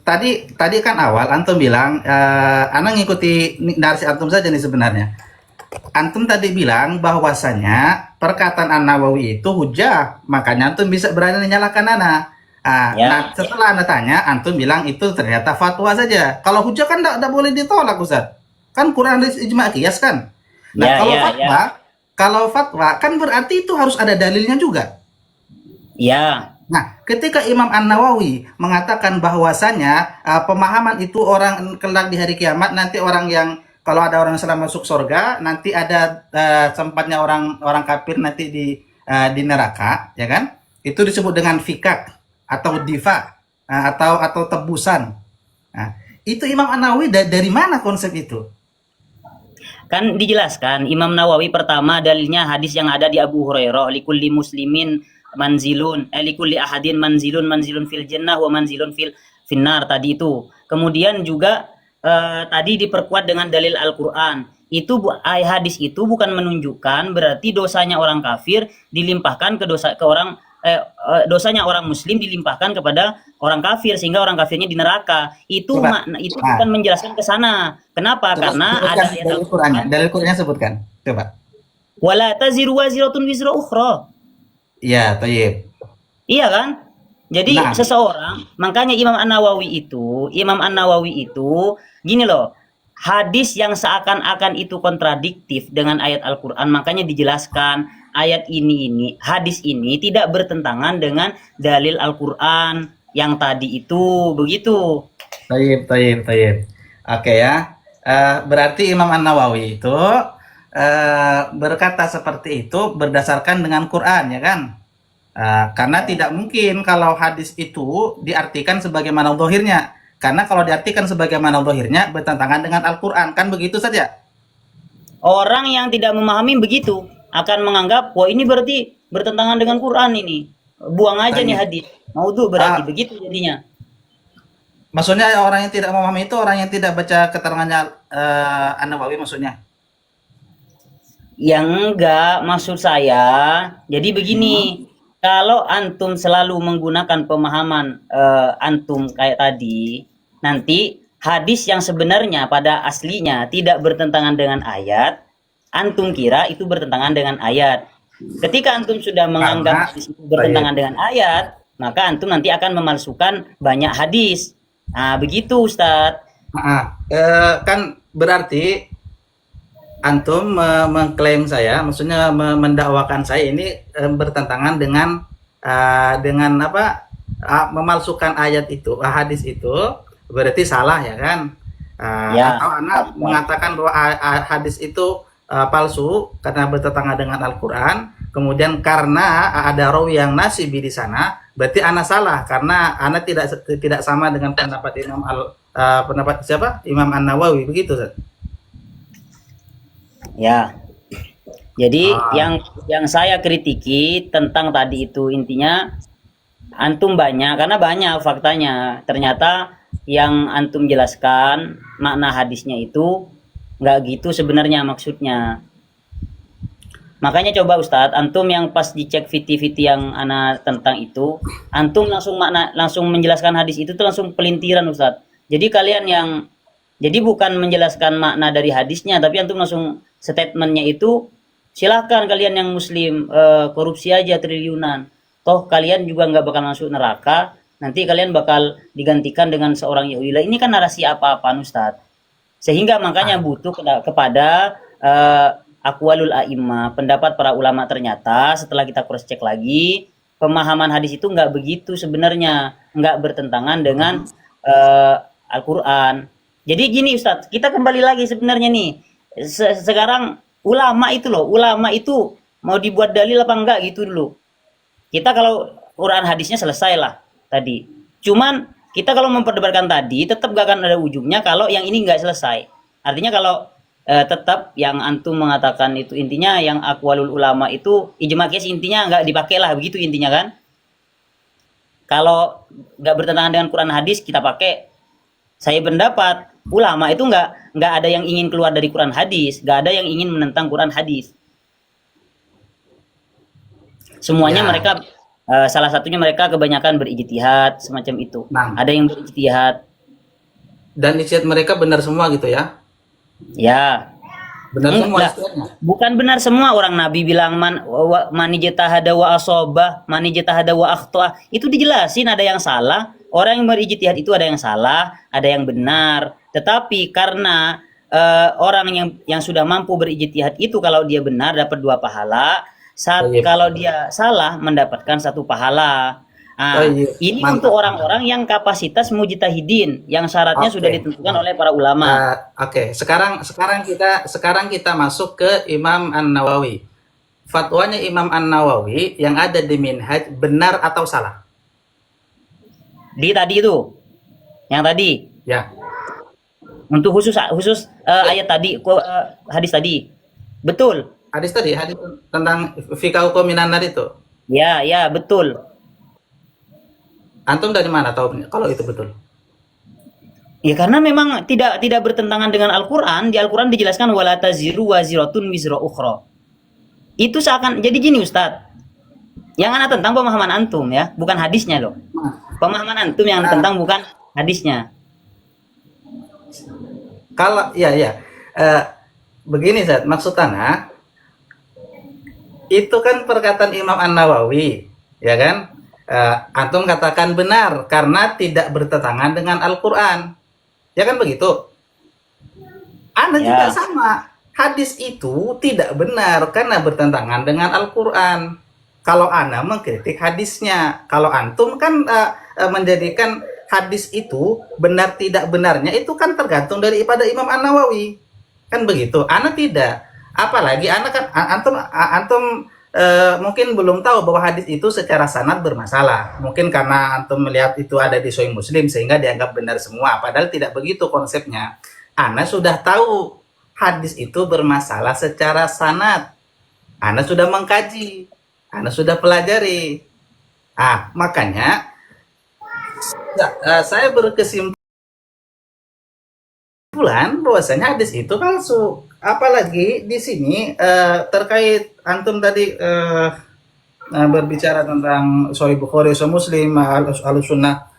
Tadi kan awal antum bilang, ana ngikuti narasi antum saja nih sebenarnya. Antum tadi bilang bahwasanya perkataan An-Nawawi itu hujah, makanya antum bisa berani menyalahkan ana. Ya, Nah, setelah ana tanya, antum bilang itu ternyata fatwa saja. Kalau hujah kan tidak boleh ditolak, Ustaz. Kan Quran hadis ijma qiyas kan. Nah, ya, ya, ya, kalau fatwa kan berarti itu harus ada dalilnya juga. ya, Nah, ketika Imam An-Nawawi mengatakan bahwasanya pemahaman itu orang kelak di hari kiamat nanti orang yang kalau ada orang Islam masuk surga, nanti ada tempatnya orang kafir nanti di neraka, ya kan? Itu disebut dengan fikak atau diva atau tebusan. Nah, itu Imam An-Nawawi dari mana konsep itu? kan dijelaskan Imam Nawawi pertama dalilnya hadis yang ada di Abu Hurairah, likulli muslimin manzilun, likulli ahadin manzilun fil jannah wa manzilun fil finnar tadi itu. Kemudian juga tadi diperkuat dengan dalil Al-Qur'an. Itu hadis itu bukan menunjukkan berarti dosanya orang kafir dilimpahkan ke orang dosanya orang muslim dilimpahkan kepada orang kafir sehingga orang kafirnya di neraka. Itu Coba. makna itu Nah, bukan menjelaskan ke sana. Kenapa? coba Karena sebutkan ada ayat dalil Qur'annya. Al-Qur'an, Dalil Qur'annya sebutkan. Coba. wala taziru waziratun wizra ukhra. Ya, toyib. Iya kan? Jadi Nah, seseorang, makanya Imam An-Nawawi itu gini loh, hadis yang seakan-akan itu kontradiktif dengan ayat Al-Qur'an, makanya dijelaskan ayat ini hadis ini tidak bertentangan dengan dalil Al-Qur'an yang tadi itu, begitu. toyib. Oke ya. Berarti Imam An-Nawawi itu berkata seperti itu berdasarkan dengan Quran, ya kan? Karena tidak mungkin kalau hadis itu diartikan sebagaimana zahirnya. Karena kalau diartikan sebagaimana zahirnya bertentangan dengan Al-Quran. Kan begitu saja? Orang yang tidak memahami begitu akan menganggap, wah ini berarti bertentangan dengan Quran ini. Buang aja nih Tanya. hadis. Maudhu berarti Ah, begitu jadinya. maksudnya orang yang tidak memahami itu orang yang tidak baca keterangannya An-Nawawi maksudnya. Yang enggak, maksud saya, jadi Hmm. begini, kalau antum selalu menggunakan pemahaman antum kayak tadi, nanti hadis yang sebenarnya pada aslinya tidak bertentangan dengan ayat, antum kira itu bertentangan dengan ayat. Ketika antum sudah menganggap Karena hadis itu baik. bertentangan dengan ayat, maka antum nanti akan memalsukan banyak hadis. Nah, begitu Ustadz. Kan berarti antum mengklaim saya, maksudnya mendakwakan saya ini bertentangan dengan apa? Memalsukan ayat itu, hadis itu berarti salah ya kan? Ya, Atau anak mengatakan bahwa hadis itu palsu karena bertentangan dengan Al-Quran. Kemudian karena ada rawi yang nasibi di sana, berarti anak salah karena anak tidak sama dengan pendapat pendapat siapa? Imam An-Nawawi begitu, Ustaz? ya. Jadi Ah, yang saya kritiki tentang tadi itu intinya antum banyak karena banyak faktanya. Ternyata yang antum jelaskan makna hadisnya itu nggak gitu sebenarnya maksudnya. Makanya coba Ustadz, antum yang pas dicek viti-viti yang ana tentang itu, antum langsung menjelaskan hadis itu tuh langsung pelintiran Ustadz. Jadi kalian yang jadi bukan menjelaskan makna dari hadisnya, tapi antum langsung statementnya itu silahkan kalian yang muslim korupsi aja triliunan. Toh kalian juga nggak bakal masuk neraka, nanti kalian bakal digantikan dengan seorang Yahudi. Lah ini kan narasi apa-apa Ustadz. Sehingga makanya ah, butuh kepada aqwalul a'immah, pendapat para ulama. Ternyata setelah kita cross check lagi, pemahaman hadis itu nggak begitu sebenarnya, nggak bertentangan dengan mhm. Al-Qur'an. Jadi gini Ustadz, kita kembali lagi sebenarnya nih. Sekarang ulama itu loh, ulama itu mau dibuat dalil apa enggak gitu dulu. Kita kalau Quran hadisnya selesai lah tadi. Cuman kita kalau memperdebatkan tadi tetap gak akan ada ujungnya kalau yang ini nggak selesai. Artinya kalau tetap yang antum mengatakan itu intinya yang akwalul ulama itu ijma qiyas intinya nggak dipakai lah begitu intinya kan. Kalau nggak bertentangan dengan Quran hadis kita pakai. Saya pendapat ulama itu nggak ada yang ingin keluar dari Quran hadis, nggak ada yang ingin menentang Quran hadis. Semuanya Ya. mereka salah satunya mereka kebanyakan berijtihad semacam itu. Nah, Ada yang berijtihad, dan ijtihad mereka benar semua gitu ya? ya. Benar semua Enggak, ijtihadnya? bukan benar semua. Orang Nabi bilang mani jatahada wa asobah, mani jatahada wa akhtoah. Itu dijelasin ada yang salah. Orang yang berijtihad itu ada yang salah, ada yang benar. Tetapi karena orang yang sudah mampu berijtihad itu kalau dia benar dapat dua pahala, saat Baik. kalau dia salah mendapatkan satu pahala. Nah, Baik, ini untuk mantap, mantap. orang-orang yang kapasitas mujtahidin yang syaratnya sudah Oke. ditentukan oleh para ulama. Oke, sekarang kita masuk ke Imam An-Nawawi. Fatwanya Imam An-Nawawi yang ada di Minhaj benar atau salah? Di tadi itu, yang tadi Ya. untuk khusus khusus ayat tadi hadis tadi. Betul. Hadis tentang fikah hukum minan nar itu. Ya, ya, betul. Antum dari mana tahu kalau itu betul? Ya karena memang tidak bertentangan dengan Al-Qur'an. Di Al-Qur'an dijelaskan wala taziru waziratun wizra ukhra. Itu seakan jadi gini Ustadz. Yang anak tentang pemahaman antum ya, bukan hadisnya loh. Pemahaman antum yang Nah, tentang bukan hadisnya. kalau ya ya Eh, begini Zat, maksud Tanah itu kan perkataan Imam An-Nawawi, ya kan? Antum katakan benar karena tidak bertentangan dengan Al-Quran, ya kan begitu? Anda juga Ya, sama. Hadis itu tidak benar karena bertentangan dengan Al-Quran. Kalau Anda mengkritik hadisnya, kalau Antum kan menjadikan hadis itu benar tidak benarnya itu kan tergantung daripada Imam An-Nawawi. Kan begitu. Anda tidak. Apalagi Anda kan antum mungkin belum tahu bahwa hadis itu secara sanad bermasalah. Mungkin karena antum melihat itu ada di Sahih Muslim sehingga dianggap benar semua. Padahal tidak begitu konsepnya. Anda sudah tahu hadis itu bermasalah secara sanad. Anda sudah mengkaji, Anda sudah pelajari. Makanya saya berkesimpulan bahwasanya hadis itu palsu. Apalagi di sini terkait antum tadi berbicara tentang Sahih Bukhari, Sahih Muslim, Al-Sunnah.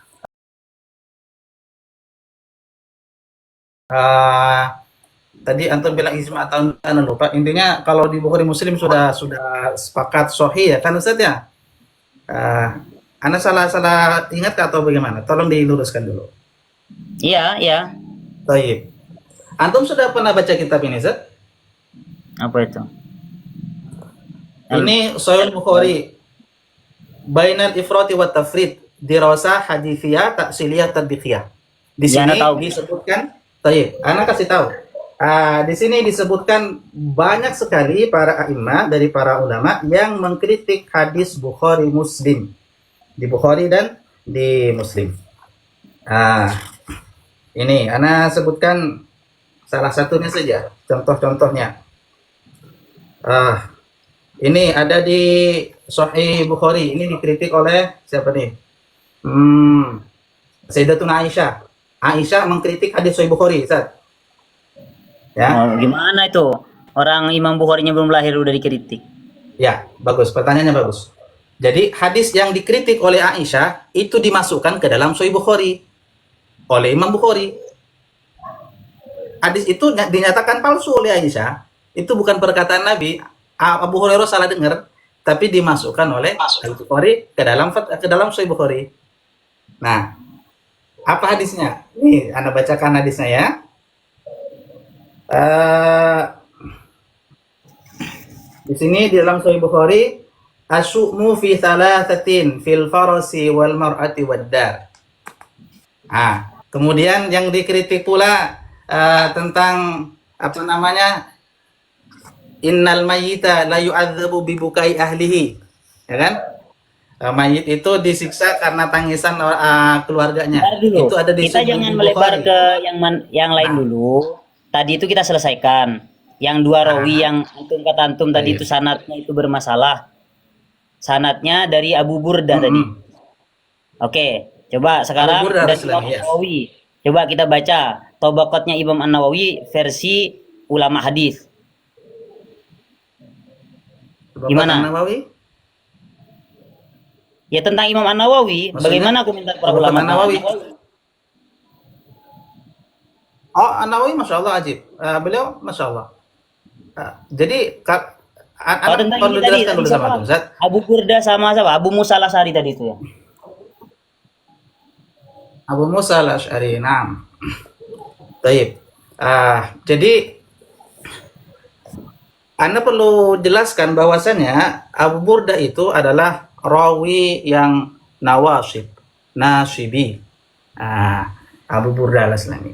Tadi antum bilang ijma atau lupa. Intinya kalau di Bukhari Muslim sudah sepakat sahih ya kan Ustaz ya? Anda salah ingat atau bagaimana? Tolong diluruskan dulu. Iya, iya. Baik. Antum sudah pernah baca kitab ini, Ustaz? Apa itu? Ini Sahih Bukhari. Bainal ifrati wa tafrid, dirasah hadithiyah, taksiliyah, tadbiqiyah. Di Ya, sini Anda tahu. disebutkan, baik, Anda kasih tahu. Di sini disebutkan banyak sekali para a'imah dari para ulama yang mengkritik hadis Bukhari Muslim. Di Bukhari dan di Muslim. Ini Ana sebutkan salah satunya saja, contoh-contohnya. Ini ada di Sahih Bukhari. Ini dikritik oleh siapa nih? Sayyidatuna Aisyah. Aisyah mengkritik hadis Sahih Bukhari, Ustaz. Ya. Oh, gimana itu? Orang Imam Bukharinya belum lahir udah dikritik. Ya, bagus. Pertanyaannya bagus. Jadi hadis yang dikritik oleh Aisyah itu dimasukkan ke dalam Sahih Bukhari oleh Imam Bukhari. Hadis itu dinyatakan palsu oleh Aisyah. Itu bukan perkataan Nabi. Abu Hurairah salah dengar, tapi dimasukkan oleh Al-Bukhari ke dalam Sahih Bukhari. Nah, apa hadisnya? Nih, Anda bacakan hadisnya ya. Di sini di dalam Sahih Bukhari, asyu'mu fi thalathatin fil farasi wal mar'ati wad dar. Kemudian yang dikritik pula tentang apa namanya? Innal mayyita la yu'adzabu bi bukai ahlihi. Ya kan? Mayit itu disiksa karena tangisan keluarganya. Dulu. Itu ada di Kita jangan melebar ke yang lain dulu. Tadi itu kita selesaikan. Yang dua rawi yang antum kata antum tadi itu sanadnya itu bermasalah. Sanadnya dari Abu Burda tadi. Oke, coba sekarang dari Imam Nawawi. Coba kita baca Tabaqatnya Imam An-Nawawi versi ulama hadis. Gimana? Nawawi? Ya tentang Imam An-Nawawi. Bagaimana komentar para ulama An-Nawawi? Oh, An-Nawawi Masya Allah ajib. Beliau Masya Allah. Jadi tentang perlu ini tadi, jelaskan dulu sama Ustaz. Abu Burda sama siapa? Abu Musa Al-Asy'ari tadi itu ya. Abu Musa Al-Asy'ari, naam. Baik. Jadi Anda perlu jelaskan bahwasannya Abu Burda itu adalah rawi yang nawasib, nasibi. Abu Burda Al-Aslami.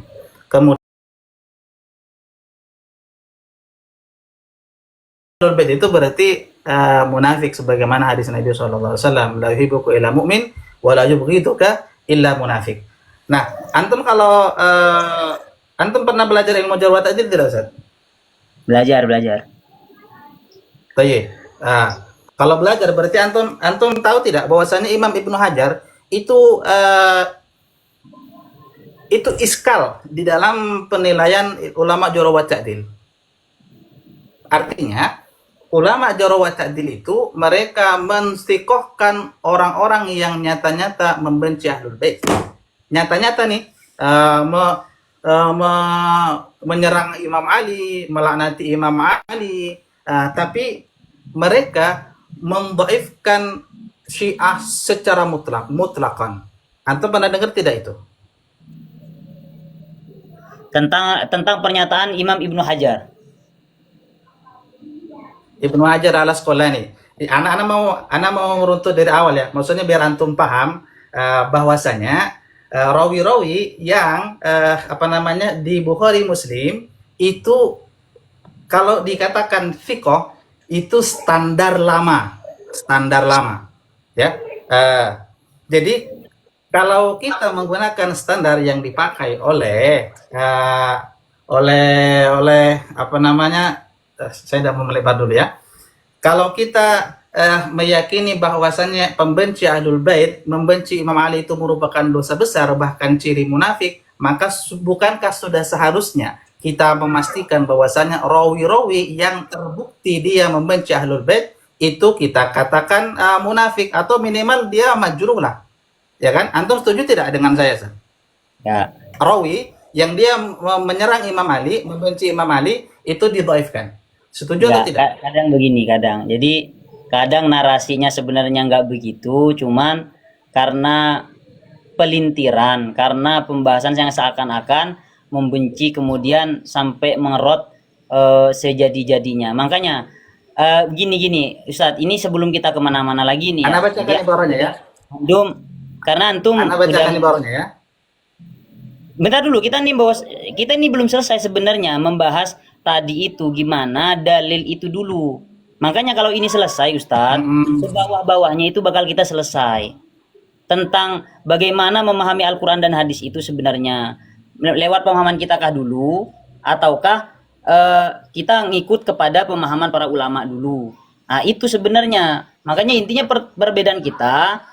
Kemudian itu berarti munafik sebagaimana hadis Nabi SAW, la yuhibbuka illa mu'min wa la yubghiduka illa munafik. Nah, antum kalau antum pernah belajar ilmu jarh wa ta'dil tidak, Ustaz? Belajar. Baik. Kalau belajar berarti antum tahu tidak bahwasanya Imam Ibnu Hajar itu iskal di dalam penilaian ulama jarh wa ta'dil. Artinya ulama jarh wa ta'dil itu mereka menstiqohkan orang-orang yang nyata-nyata membenci Ahlul Bait. Nyata-nyata nih menyerang Imam Ali, melaknati Imam Ali, tapi mereka mendhaifkan Syiah secara mutlakan. Antum pernah dengar tidak itu? Tentang pernyataan Imam Ibnu Hajar. Ibnu Hajar Al-Asqalani. Anak mau meruntut dari awal ya. Maksudnya biar antum paham bahwasanya rawi-rawi yang di Bukhari Muslim itu kalau dikatakan fiqh itu standar lama ya. Jadi kalau kita menggunakan standar yang dipakai oleh oleh apa namanya, saya tidak mau melebar dulu ya. Kalau kita meyakini bahwasannya pembenci Ahlul Bait, membenci Imam Ali itu merupakan dosa besar, bahkan ciri munafik, maka bukankah sudah seharusnya kita memastikan bahwasannya rawi-rawi yang terbukti dia membenci Ahlul Bait itu kita katakan munafik, atau minimal dia majruh lah. Ya kan? Antum setuju tidak dengan saya, Sir? Ya. Rawi yang dia menyerang Imam Ali, membenci Imam Ali, itu didhaifkan. Setuju atau Enggak, tidak? kadang begini, kadang. Jadi kadang narasinya sebenarnya nggak begitu, cuman karena pelintiran, karena pembahasan yang seakan-akan membenci kemudian sampai mengerot sejadi-jadinya. Makanya gini-gini, Ustadz, ini sebelum kita kemana-mana lagi nih ya. Anda bacakan ibaratnya ya. Antum, karena antum Anda udah bacakan ibaratnya ya. bentar dulu, kita ini belum selesai sebenarnya membahas tadi itu gimana dalil itu dulu. Makanya kalau ini selesai Ustadz, Mm-mm. sebawah-bawahnya itu bakal kita selesai tentang bagaimana memahami Al-Quran dan hadis itu sebenarnya lewat pemahaman kita kah dulu, ataukah kita ngikut kepada pemahaman para ulama dulu. Nah itu sebenarnya, makanya intinya perbedaan kita.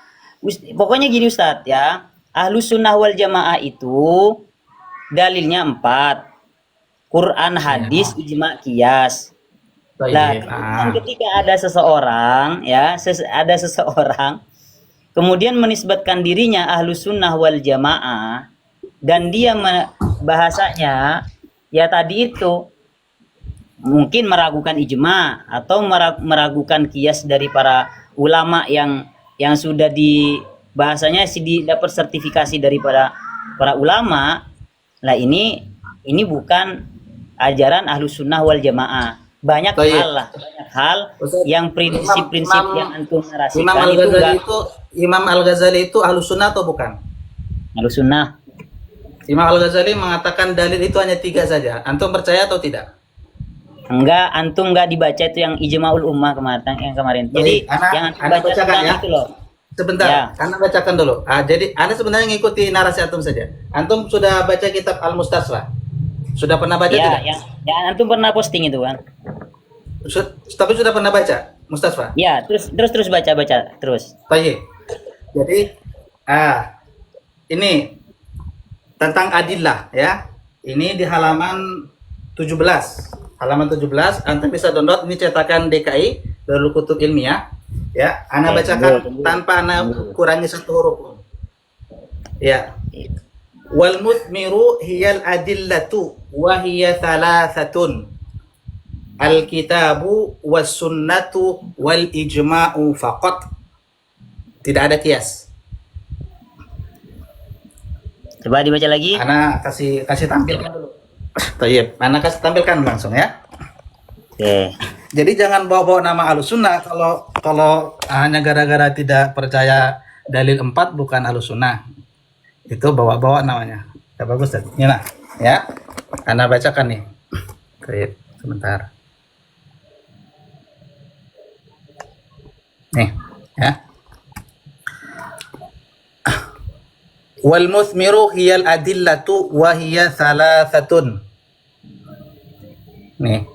Pokoknya gini Ustadz ya, Ahlus Sunnah wal Jamaah itu dalilnya 4, Quran, hadis, ijma, qiyas. Lah, Baik. kemudian ketika ada seseorang ya, ada seseorang kemudian menisbatkan dirinya Ahlus Sunnah wal Jamaah, dan dia bahasanya ya tadi itu mungkin meragukan ijma atau meragukan qiyas dari para ulama yang sudah di bahasanya dapat sertifikasi daripada para ulama. Lah ini bukan ajaran Ahlus Sunnah wal Jamaah. Banyak Baik. hal lah, banyak hal Ustaz, yang prinsip-prinsip Imam- yang antum Imam narasikan itu Al-Ghazali enggak itu Imam Al-Ghazali itu Ahlus Sunnah atau bukan? Ahlus Sunnah. Imam Al-Ghazali mengatakan dalil itu hanya 3 saja. Antum percaya atau tidak? Enggak, antum enggak dibaca itu yang Ijma'ul Ummah kemarin. Jadi Baik, yang antum Anda baca bacakan tentang ya. itu loh. Sebentar, Ya. Anda bacakan dulu. Jadi Anda sebenarnya ngikuti narasi antum saja. Antum sudah baca kitab Al-Mustasfa? Sudah pernah baca Ya, tidak? yang antum pernah posting itu kan. Tapi sudah pernah baca Mustasfa? Ya, terus baca terus. Baik. Jadi ini tentang adillah ya. Ini di halaman 17. Halaman 17 antum bisa download, ini cetakan DKI Darul Kutub Ilmiah ya. Ana bacakan tanpa ana kurangi satu huruf pun. Ya. Wal muthmiru hiyal adillatu wa hiya thalathatun. Al-kitabu was sunnatu wal ijma'u faqat. Tidak ada kias. Coba dibaca lagi. Ana kasih tampilkan dulu. Tayyib. Ana kasih tampilkan langsung ya. Oke. Jadi jangan bawa-bawa nama Ahlussunnah kalau hanya gara-gara tidak percaya dalil 4 bukan Ahlussunnah. Itu bawa-bawa namanya. Ya bagus tadi. Ini nah, ya. Ana bacakan nih. Tayyib. Sebentar. Nih, ya. Wal muthmiru hiyal adillatu wa hiya thalathatun. Nih.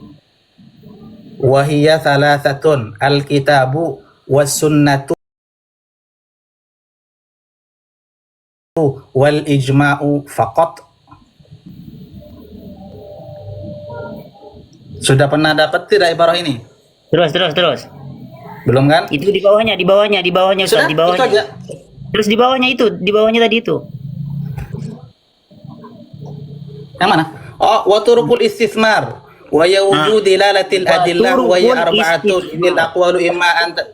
Wa hiya thalathatun. Al-kitabu was sunnatu wal ijma'u faqat. Sudah pernah dapat tidak ibarah ini? Terus. Belum kan? Itu di bawahnya Ustaz, Sudah, di itu bawahnya. aja. Terus di bawahnya tadi itu. Yang mana? Oh, wa turukul istismar wa ya wujud dilalatil adillah wa ya arba'atun bil aqwalu imma anta.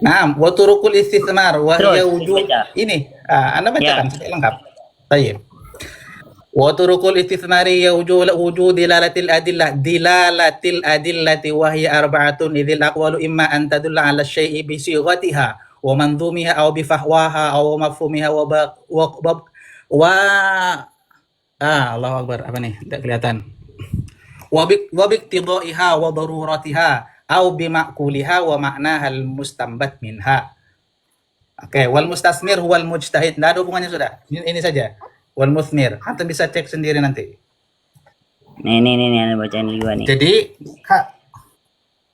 Naam, wa turukul istismar wa Terus, ya wujud baca. ini. Anda bacakan Ya. supaya lengkap. Baik. Wa turukul istismari ya wujud dilalatil adillati wa hiya arba'atun idil aqwalu imma an tadulla ala syai'i bi sighatiha wa mandhumiha aw bi fahwaha aw mafhumiha Allahu Akbar, apa nih? Tidak kelihatan. Wa biqtidaiha wa daruratiha aw bi ma'kuliha wa ma'naha al-mustanbat minha. Oke, wal mustasmir huwal mujtahid. Nggak ada hubungannya sudah. Ini saja. Wal musmir. Antum bisa cek sendiri nanti. Nih, Anda bacain juga nih. Jadi, Kak,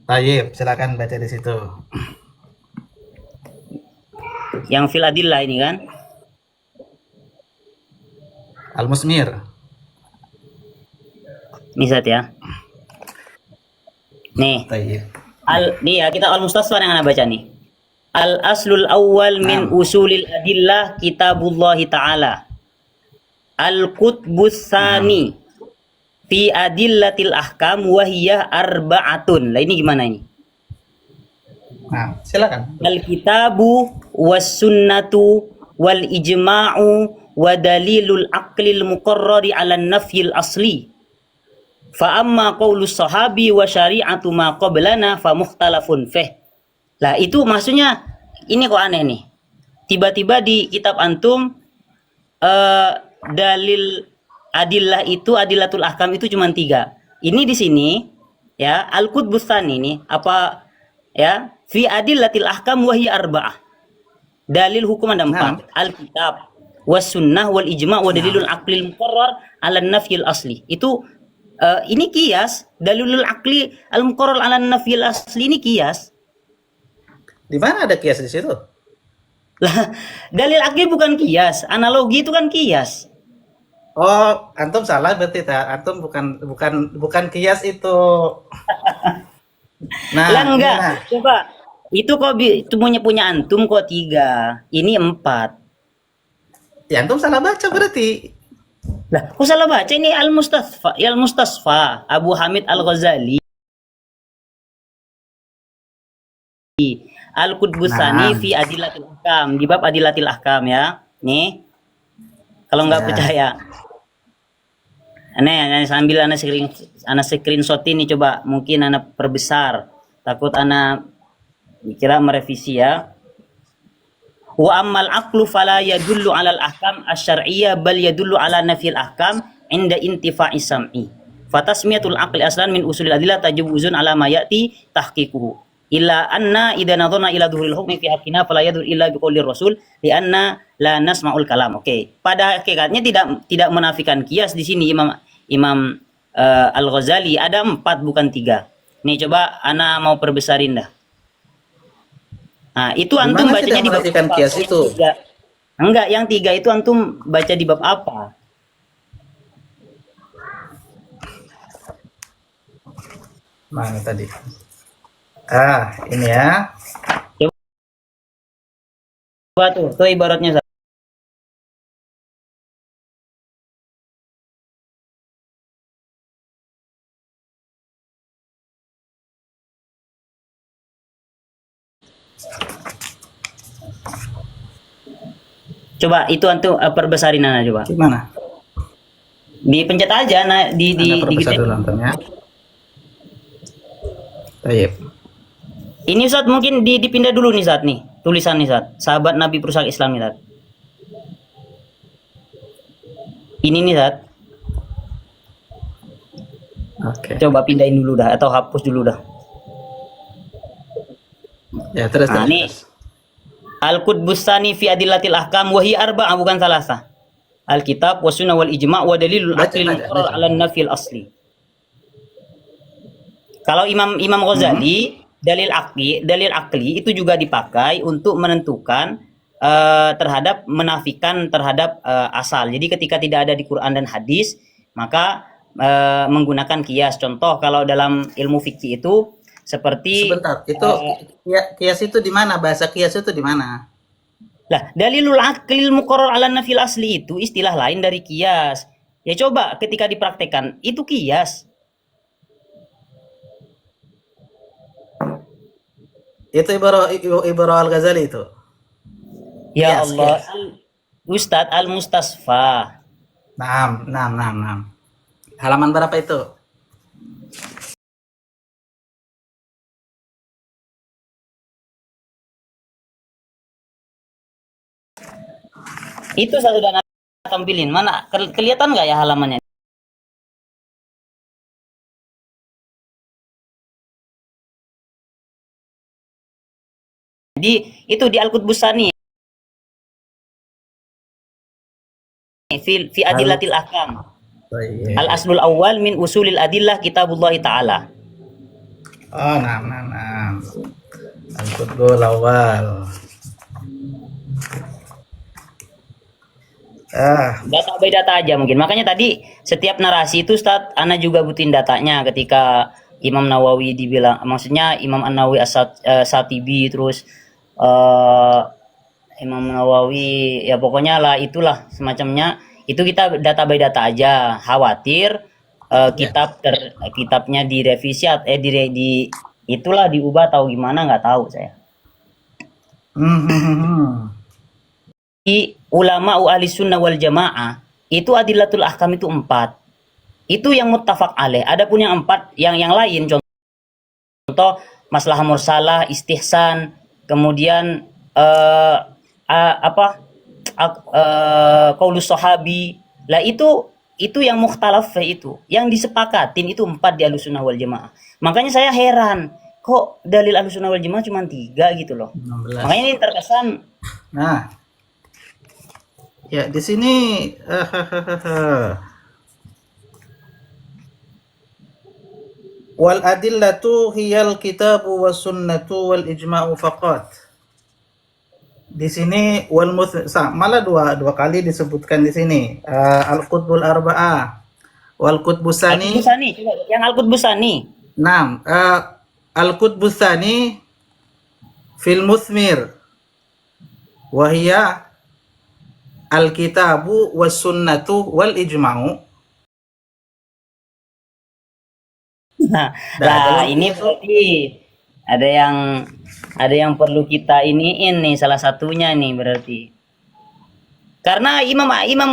Tayyib, silakan baca di situ. Yang fil adillah ini kan. Al-Musmir. Nih Zat ya. Nih, Tayyib. nih ya kita al-mustasfa yang Anda baca nih. Al aslul awal min Naam. usulil adillah kitabullah ta'ala. Al qutbus Naam. tsani fi adillatil ahkam wahiyah arba'atun. Lah ini gimana ini? Nah, silakan. Al-kitabu was sunnatu wal ijma'u wa dalilul aqlil muqarrari 'ala nafyil asli. Fa amma qaulus sahabi wa syari'atu ma qablana fa mukhtalafun fih. Lah itu maksudnya ini kok aneh nih. Tiba-tiba di kitab antum dalil adillah itu adillatul ahkam itu cuma 3. Ini di sini ya al-qutbus tsani ini apa ya fi adillatil ahkam wa hiya arba'ah. Dalil hukum ada 4. Alkitab was sunnah wal ijma' wa dalilul aqlil muqarrar 'ala nafyil asli. Itu ini kias, dalilul aqli al muqarrar 'ala nafyil asli ini kias. Di mana ada kias di situ? Lah, dalil akli bukan kias, analogi itu kan kias. Oh, antum salah berarti ta. Antum bukan kias itu. Nah, Lah enggak, nah. coba itu kok itu punya antum kok 3, ini 4. Ya antum salah baca berarti. Lah, kok salah baca ini Al-Mustasfa Abu Hamid Al-Ghazali Al-Qutbusani Nah, fi Adillatil Ahkam, di bab Adillatil Ahkam ya. Nih, kalau nggak ya. percaya. Nih, sambil ana screenshot ini coba mungkin ana perbesar. Takut ana kira merevisi ya. Wa ammal aqlu fala yadullu 'alal ahkam asy-syar'iyyah bal yadullu 'ala nafyil ahkam 'inda intifa'i sam'i. Fatasmiyatul aqli aslan min usulil adillah tajawuzun 'ala ma ya'ti tahqiquhu. Illa anna idza nadharna ila dhuhuril hukmi fi haqqina fala yadur illa biqaulir rasul li anna la nasma'ul kalam. Oke. Pada hakikatnya tidak menafikan kias di sini Imam Al-Ghazali ada 4 bukan 3. Nih coba ana mau perbesarin dah. Nah, itu antum Gimana bacanya tidak di bab menafikan apa? kias Yang itu? 3. Enggak, yang 3 itu antum baca di bab apa? Mana tadi? Ini ya. Coba tuh ibaratnya. Coba itu antum perbesarin ana coba. Gimana? Dipencet aja nah Anda perbesar gitu. dulu nontonnya. Tayyib. Ini Ustaz mungkin dipindah dulu nih saat nih. Tulisan nih saat. Sahabat Nabi Perusak Islam nih saat. Ini nih saat. Oke. Coba pindahin dulu dah atau hapus dulu dah. Ya, terus Nah, nih Al-Qutbusani fi adillatil ahkam wa hiya arba'ah bukan salasa. Alkitab wa sunnah wal ijma' wa dalilul aqli muqarrar 'ala nafil asli. Kalau Imam Ghazali dalil akli itu juga dipakai untuk menentukan terhadap menafikan terhadap asal. Jadi ketika tidak ada di Quran dan hadis, maka menggunakan kias. Contoh kalau dalam ilmu fikih itu seperti sebentar, itu kias itu di mana? Bahasa kias itu di mana? lah dalilul aqlil muqarrar 'ala nafil asli itu istilah lain dari kias. Ya coba ketika dipraktekkan itu kias. Itu Ibarah Al-Ghazali itu. Ya Kias, Allah, kias. Ustadz Al-Mustasfa. Nah. Halaman berapa itu? Itu saya sudah tampilin. Mana kelihatan nggak ya halamannya? Itu di Al-Qutbusani. Fi adillatil ahkam. Baik. Al aslul awal min usulil adillah kitabullah taala. Oh, nah. Al-Qutbul Awal. Data by data aja mungkin. Makanya tadi setiap narasi itu Ustaz, ana juga butuhin datanya ketika Imam Nawawi dibilang, maksudnya Imam An-Nawawi As-Satibi, terus eh, Imam Nawawi, ya pokoknya lah itulah semacamnya. Itu kita data by data aja. Khawatir Ya. kitabnya direvisi itulah diubah atau gimana nggak tahu saya. Hmm. Ulama ahli sunnah wal jamaah itu adillatul ahkam itu 4. Itu yang muttafaq alaih. Adapun yang 4 yang lain, contoh masalah mursalah, istihsan, kemudian qaulus sahabi. Lah itu yang mukhtalaf itu, yang disepakatin itu 4 di Ahlussunnah wal Jamaah. Makanya saya heran, kok dalil Ahlussunnah wal Jamaah cuma 3 gitu loh. 16. Makanya ini terkesan Nah, ya di sini wal adillatu hiyal kitabu was sunnatu wal ijma'u faqat. Di sini malah dua kali disebutkan di sini. Al-Qutbul Arba'ah wal Qutbusani. Al-Qutbusani, coba yang Al-Qutbusani. Naam, Al-Qutbusani fil Muthmir wa hiya al-kitabu was sunnatu wal ijma'u. Nah, Nah, lah dalam ini itu berarti ada yang perlu kita iniin nih, salah satunya nih berarti. Karena imam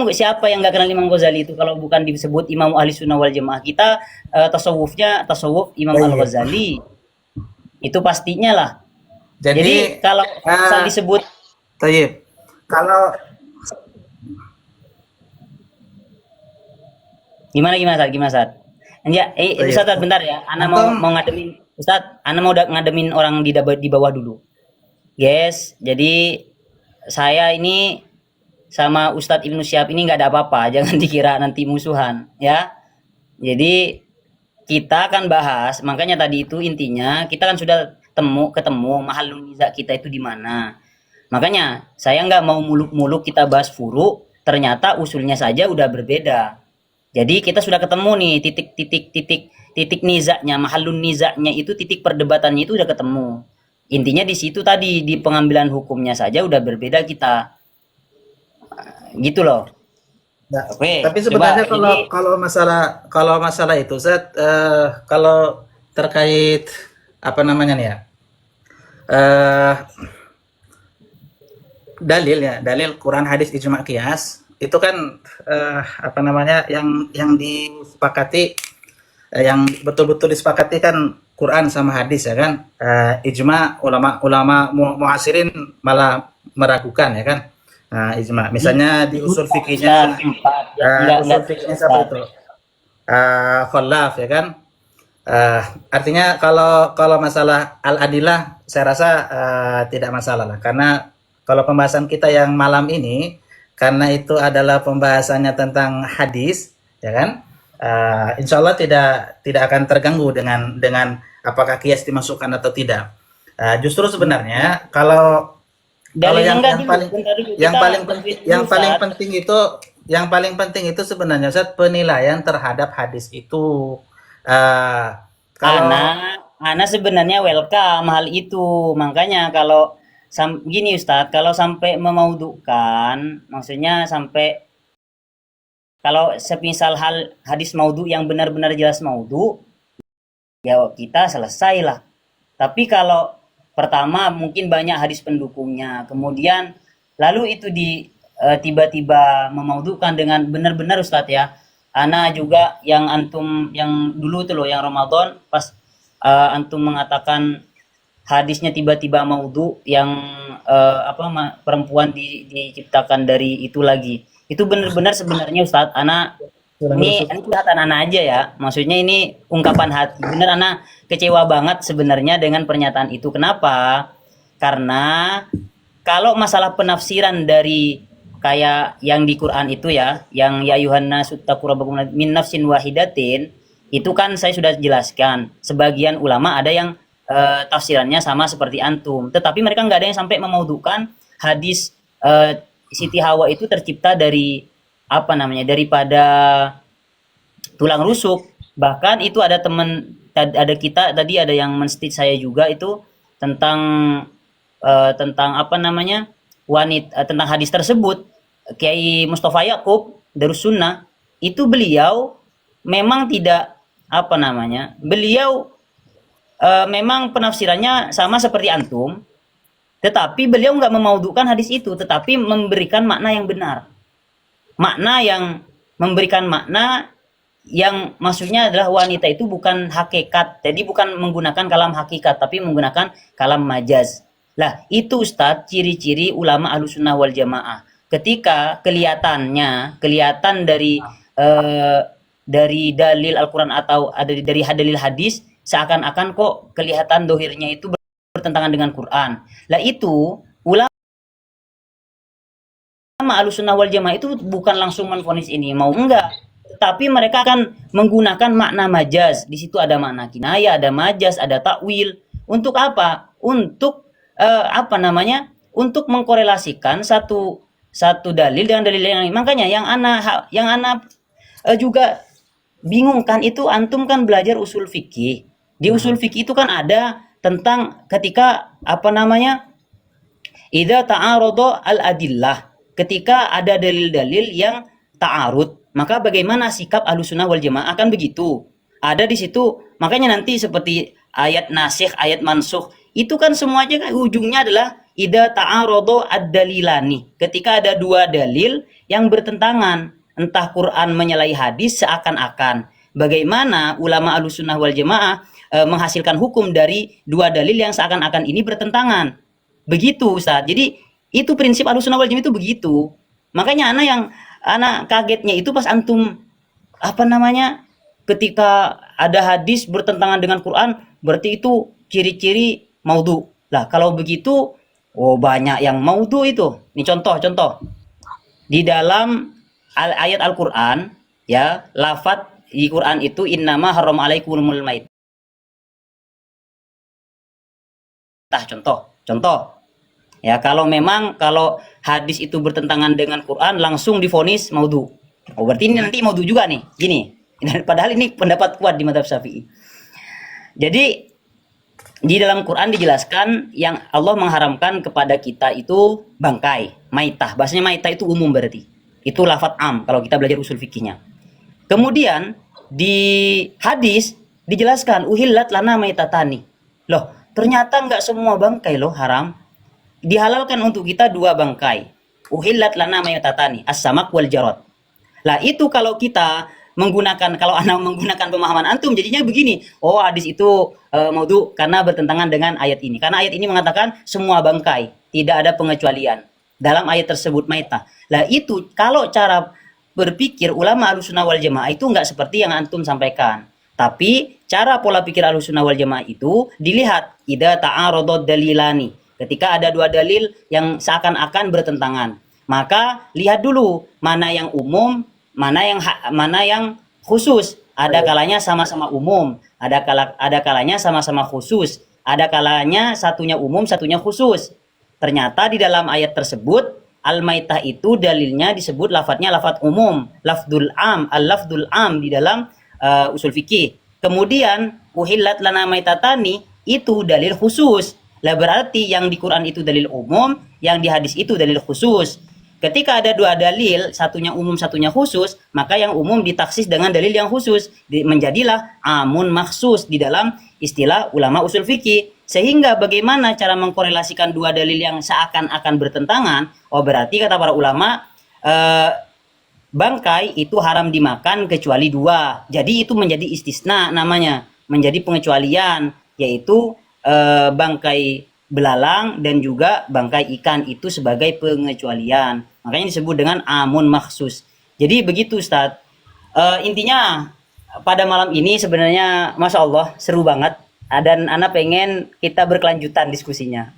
siapa yang nggak kenal Imam Ghazali itu kalau bukan disebut Imam Ahli Sunnah wal Jamaah. Kita tasawuf Imam iya. Al-Ghazali. Itu pastinya lah. Jadi Jadi kalau asal disebut Tayyib. Kalau gimana Sat? Ya, Tayyib. Ustaz bentar ya. Ana mau ngademin Ustaz, ana mau ngademin orang di bawah dulu. Yes, jadi saya ini sama Ustadz Ibnu Syihab ini nggak ada apa-apa, jangan dikira nanti musuhan ya. Jadi kita akan bahas, makanya tadi itu intinya kita kan sudah ketemu mahalun niza kita itu di mana. Makanya saya nggak mau muluk-muluk kita bahas furu, ternyata usulnya saja udah berbeda. Jadi kita sudah ketemu nih titik nizaknya, mahalun nizaknya itu, titik perdebatannya itu udah ketemu. Intinya di situ tadi, di pengambilan hukumnya saja udah berbeda kita. Gitu loh. Nah, Oke, tapi coba sebenarnya ini kalau masalah itu, kalau terkait apa namanya nih ya, dalil Quran, hadis, ijma, qiyas itu kan apa namanya yang disepakati, yang betul-betul disepakati kan Quran sama hadis ya kan. Ijma ulama muasirin malah meragukan ya kan. Nah, ijma misalnya di usul fikihnya, usul fikihnya siapa itu? Khallaf ya kan. Artinya kalau masalah al-adilah saya rasa tidak masalah lah, karena kalau pembahasan kita yang malam ini karena itu adalah pembahasannya tentang hadis ya kan, insya Allah tidak akan terganggu dengan apakah qiyas dimasukkan atau tidak. Justru sebenarnya kalau yang paling penting itu sebenarnya Ustaz, penilaian terhadap hadis itu. Kalau Ana sebenarnya welcome hal itu. Makanya kalau gini Ustadz, kalau sampai memaudukan, maksudnya sampai kalau semisal hal hadis maudhu yang benar-benar jelas maudhu, ya kita selesai lah. Tapi kalau pertama mungkin banyak hadis pendukungnya, kemudian lalu itu tiba-tiba memaudukan dengan benar-benar Ustadz ya. Ana juga yang antum yang dulu tuh loh, yang Ramadan pas antum mengatakan hadisnya tiba-tiba maudhu yang perempuan diciptakan dari itu lagi. Itu benar-benar sebenarnya Ustadz, Ana ini curhatan Ana aja ya. Maksudnya ini ungkapan hati. Bener Ana kecewa banget sebenarnya dengan pernyataan itu. Kenapa? Karena kalau masalah penafsiran dari kayak yang di Quran itu ya, yang ya Yuhanna suttaqu rabbakum min nafsin wahidatin, itu kan saya sudah jelaskan. Sebagian ulama ada yang tafsirannya sama seperti antum, tetapi mereka nggak ada yang sampai memaudukan hadis Siti Hawa itu tercipta dari apa namanya, daripada tulang rusuk. Bahkan itu ada teman, ada kita tadi ada yang menstit saya juga itu tentang tentang apa namanya, tentang hadis tersebut. Kiai Mustafa Yakub Darus Sunnah itu beliau memang tidak apa namanya, beliau memang penafsirannya sama seperti antum, tetapi beliau nggak memaudukan hadis itu, tetapi memberikan makna yang benar, makna yang memberikan makna yang maksudnya adalah wanita itu bukan hakikat, jadi bukan menggunakan kalam hakikat, tapi menggunakan kalam majaz. Lah itu Ustadz ciri-ciri ulama Ahlussunnah wal Jamaah. Ketika kelihatan dari dalil Al-Quran atau ada dari dalil hadis, seakan-akan kok kelihatan dohirnya itu bertentangan dengan Quran. Lah itu ulama Ahlussunnah wal Jamaah itu bukan langsung menvonis ini mau enggak, tapi mereka akan menggunakan makna majaz. Di situ ada makna kinayah, ada majaz, ada takwil. Untuk apa? Untuk apa namanya? Untuk mengkorelasikan satu dalil dengan dalil yang lain. Makanya yang anak juga bingung kan, itu antum kan belajar usul fikih. Di usul fikih itu kan ada tentang ketika apa namanya? Idza ta'arada al-adillah. Ketika ada dalil-dalil yang ta'arud, maka bagaimana sikap Ahlussunnah wal Jamaah, kan begitu. Ada di situ, makanya nanti seperti ayat nasikh, ayat mansukh, itu kan semuanya kan ujungnya adalah idza ta'arada ad-dalilani. Ketika ada dua dalil yang bertentangan, entah Quran menyalahi hadis, seakan-akan bagaimana ulama Ahlussunnah wal Jamaah menghasilkan hukum dari dua dalil yang seakan-akan ini bertentangan. Begitu Ustaz. Jadi itu prinsip Ahlussunnah wal Jamaah itu begitu. Makanya anak kagetnya itu pas antum apa namanya, ketika ada hadis bertentangan dengan Quran, berarti itu ciri-ciri maudhu. Lah kalau begitu, oh banyak yang maudhu itu. Ini contoh di dalam ayat Al-Quran ya, lafadz di Quran itu innama haram alaikumul maitah. Contoh ya, kalau hadis itu bertentangan dengan Quran langsung divonis maudhu. Oh berarti ini nanti maudhu juga nih, gini. Padahal ini pendapat kuat di mazhab Syafi'i. Jadi di dalam Quran dijelaskan yang Allah mengharamkan kepada kita itu bangkai, maitah. Bahasanya maitah itu umum berarti. Itu lafadz am kalau kita belajar usul fikihnya. Kemudian di hadis dijelaskan uhillat lana maitatani. Loh, ternyata nggak semua bangkai loh haram. Dihalalkan untuk kita dua bangkai. Uhillat lana maitatani, as-samak wal jarad. Lah itu kalau anak menggunakan pemahaman antum jadinya begini. Oh, hadis itu maudhu karena bertentangan dengan ayat ini. Karena ayat ini mengatakan semua bangkai, tidak ada pengecualian dalam ayat tersebut maitah. Lah itu kalau cara berpikir ulama Ahlussunnah wal Jamaah itu enggak seperti yang antum sampaikan. Tapi cara pola pikir Ahlussunnah wal Jamaah itu dilihat idza ta'arada dalilani. Ketika ada dua dalil yang seakan-akan bertentangan, maka lihat dulu mana yang umum, mana yang khusus. Ada kalanya sama-sama umum, ada kalanya sama-sama khusus, ada kalanya satunya umum, satunya khusus. Ternyata di dalam ayat tersebut al-maitah itu dalilnya disebut lafadznya lafadz umum, lafdzul am, al-lafdzul am di dalam usul fikih. Kemudian uhillat lana maitatani itu dalil khusus. Lah berarti yang di Quran itu dalil umum, yang di hadis itu dalil khusus. Ketika ada dua dalil, satunya umum, satunya khusus, maka yang umum ditaksis dengan dalil yang khusus. Menjadilah amun maksus di dalam istilah ulama usul fikih. Sehingga bagaimana cara mengkorelasikan dua dalil yang seakan-akan bertentangan? Oh berarti kata para ulama, bangkai itu haram dimakan kecuali dua. Jadi itu menjadi istisna namanya, menjadi pengecualian, yaitu bangkai belalang dan juga bangkai ikan itu sebagai pengecualian. Makanya disebut dengan amun maksus. Jadi begitu Ustadz. Intinya pada malam ini sebenarnya Masya Allah seru banget. Dan Ana pengen kita berkelanjutan diskusinya.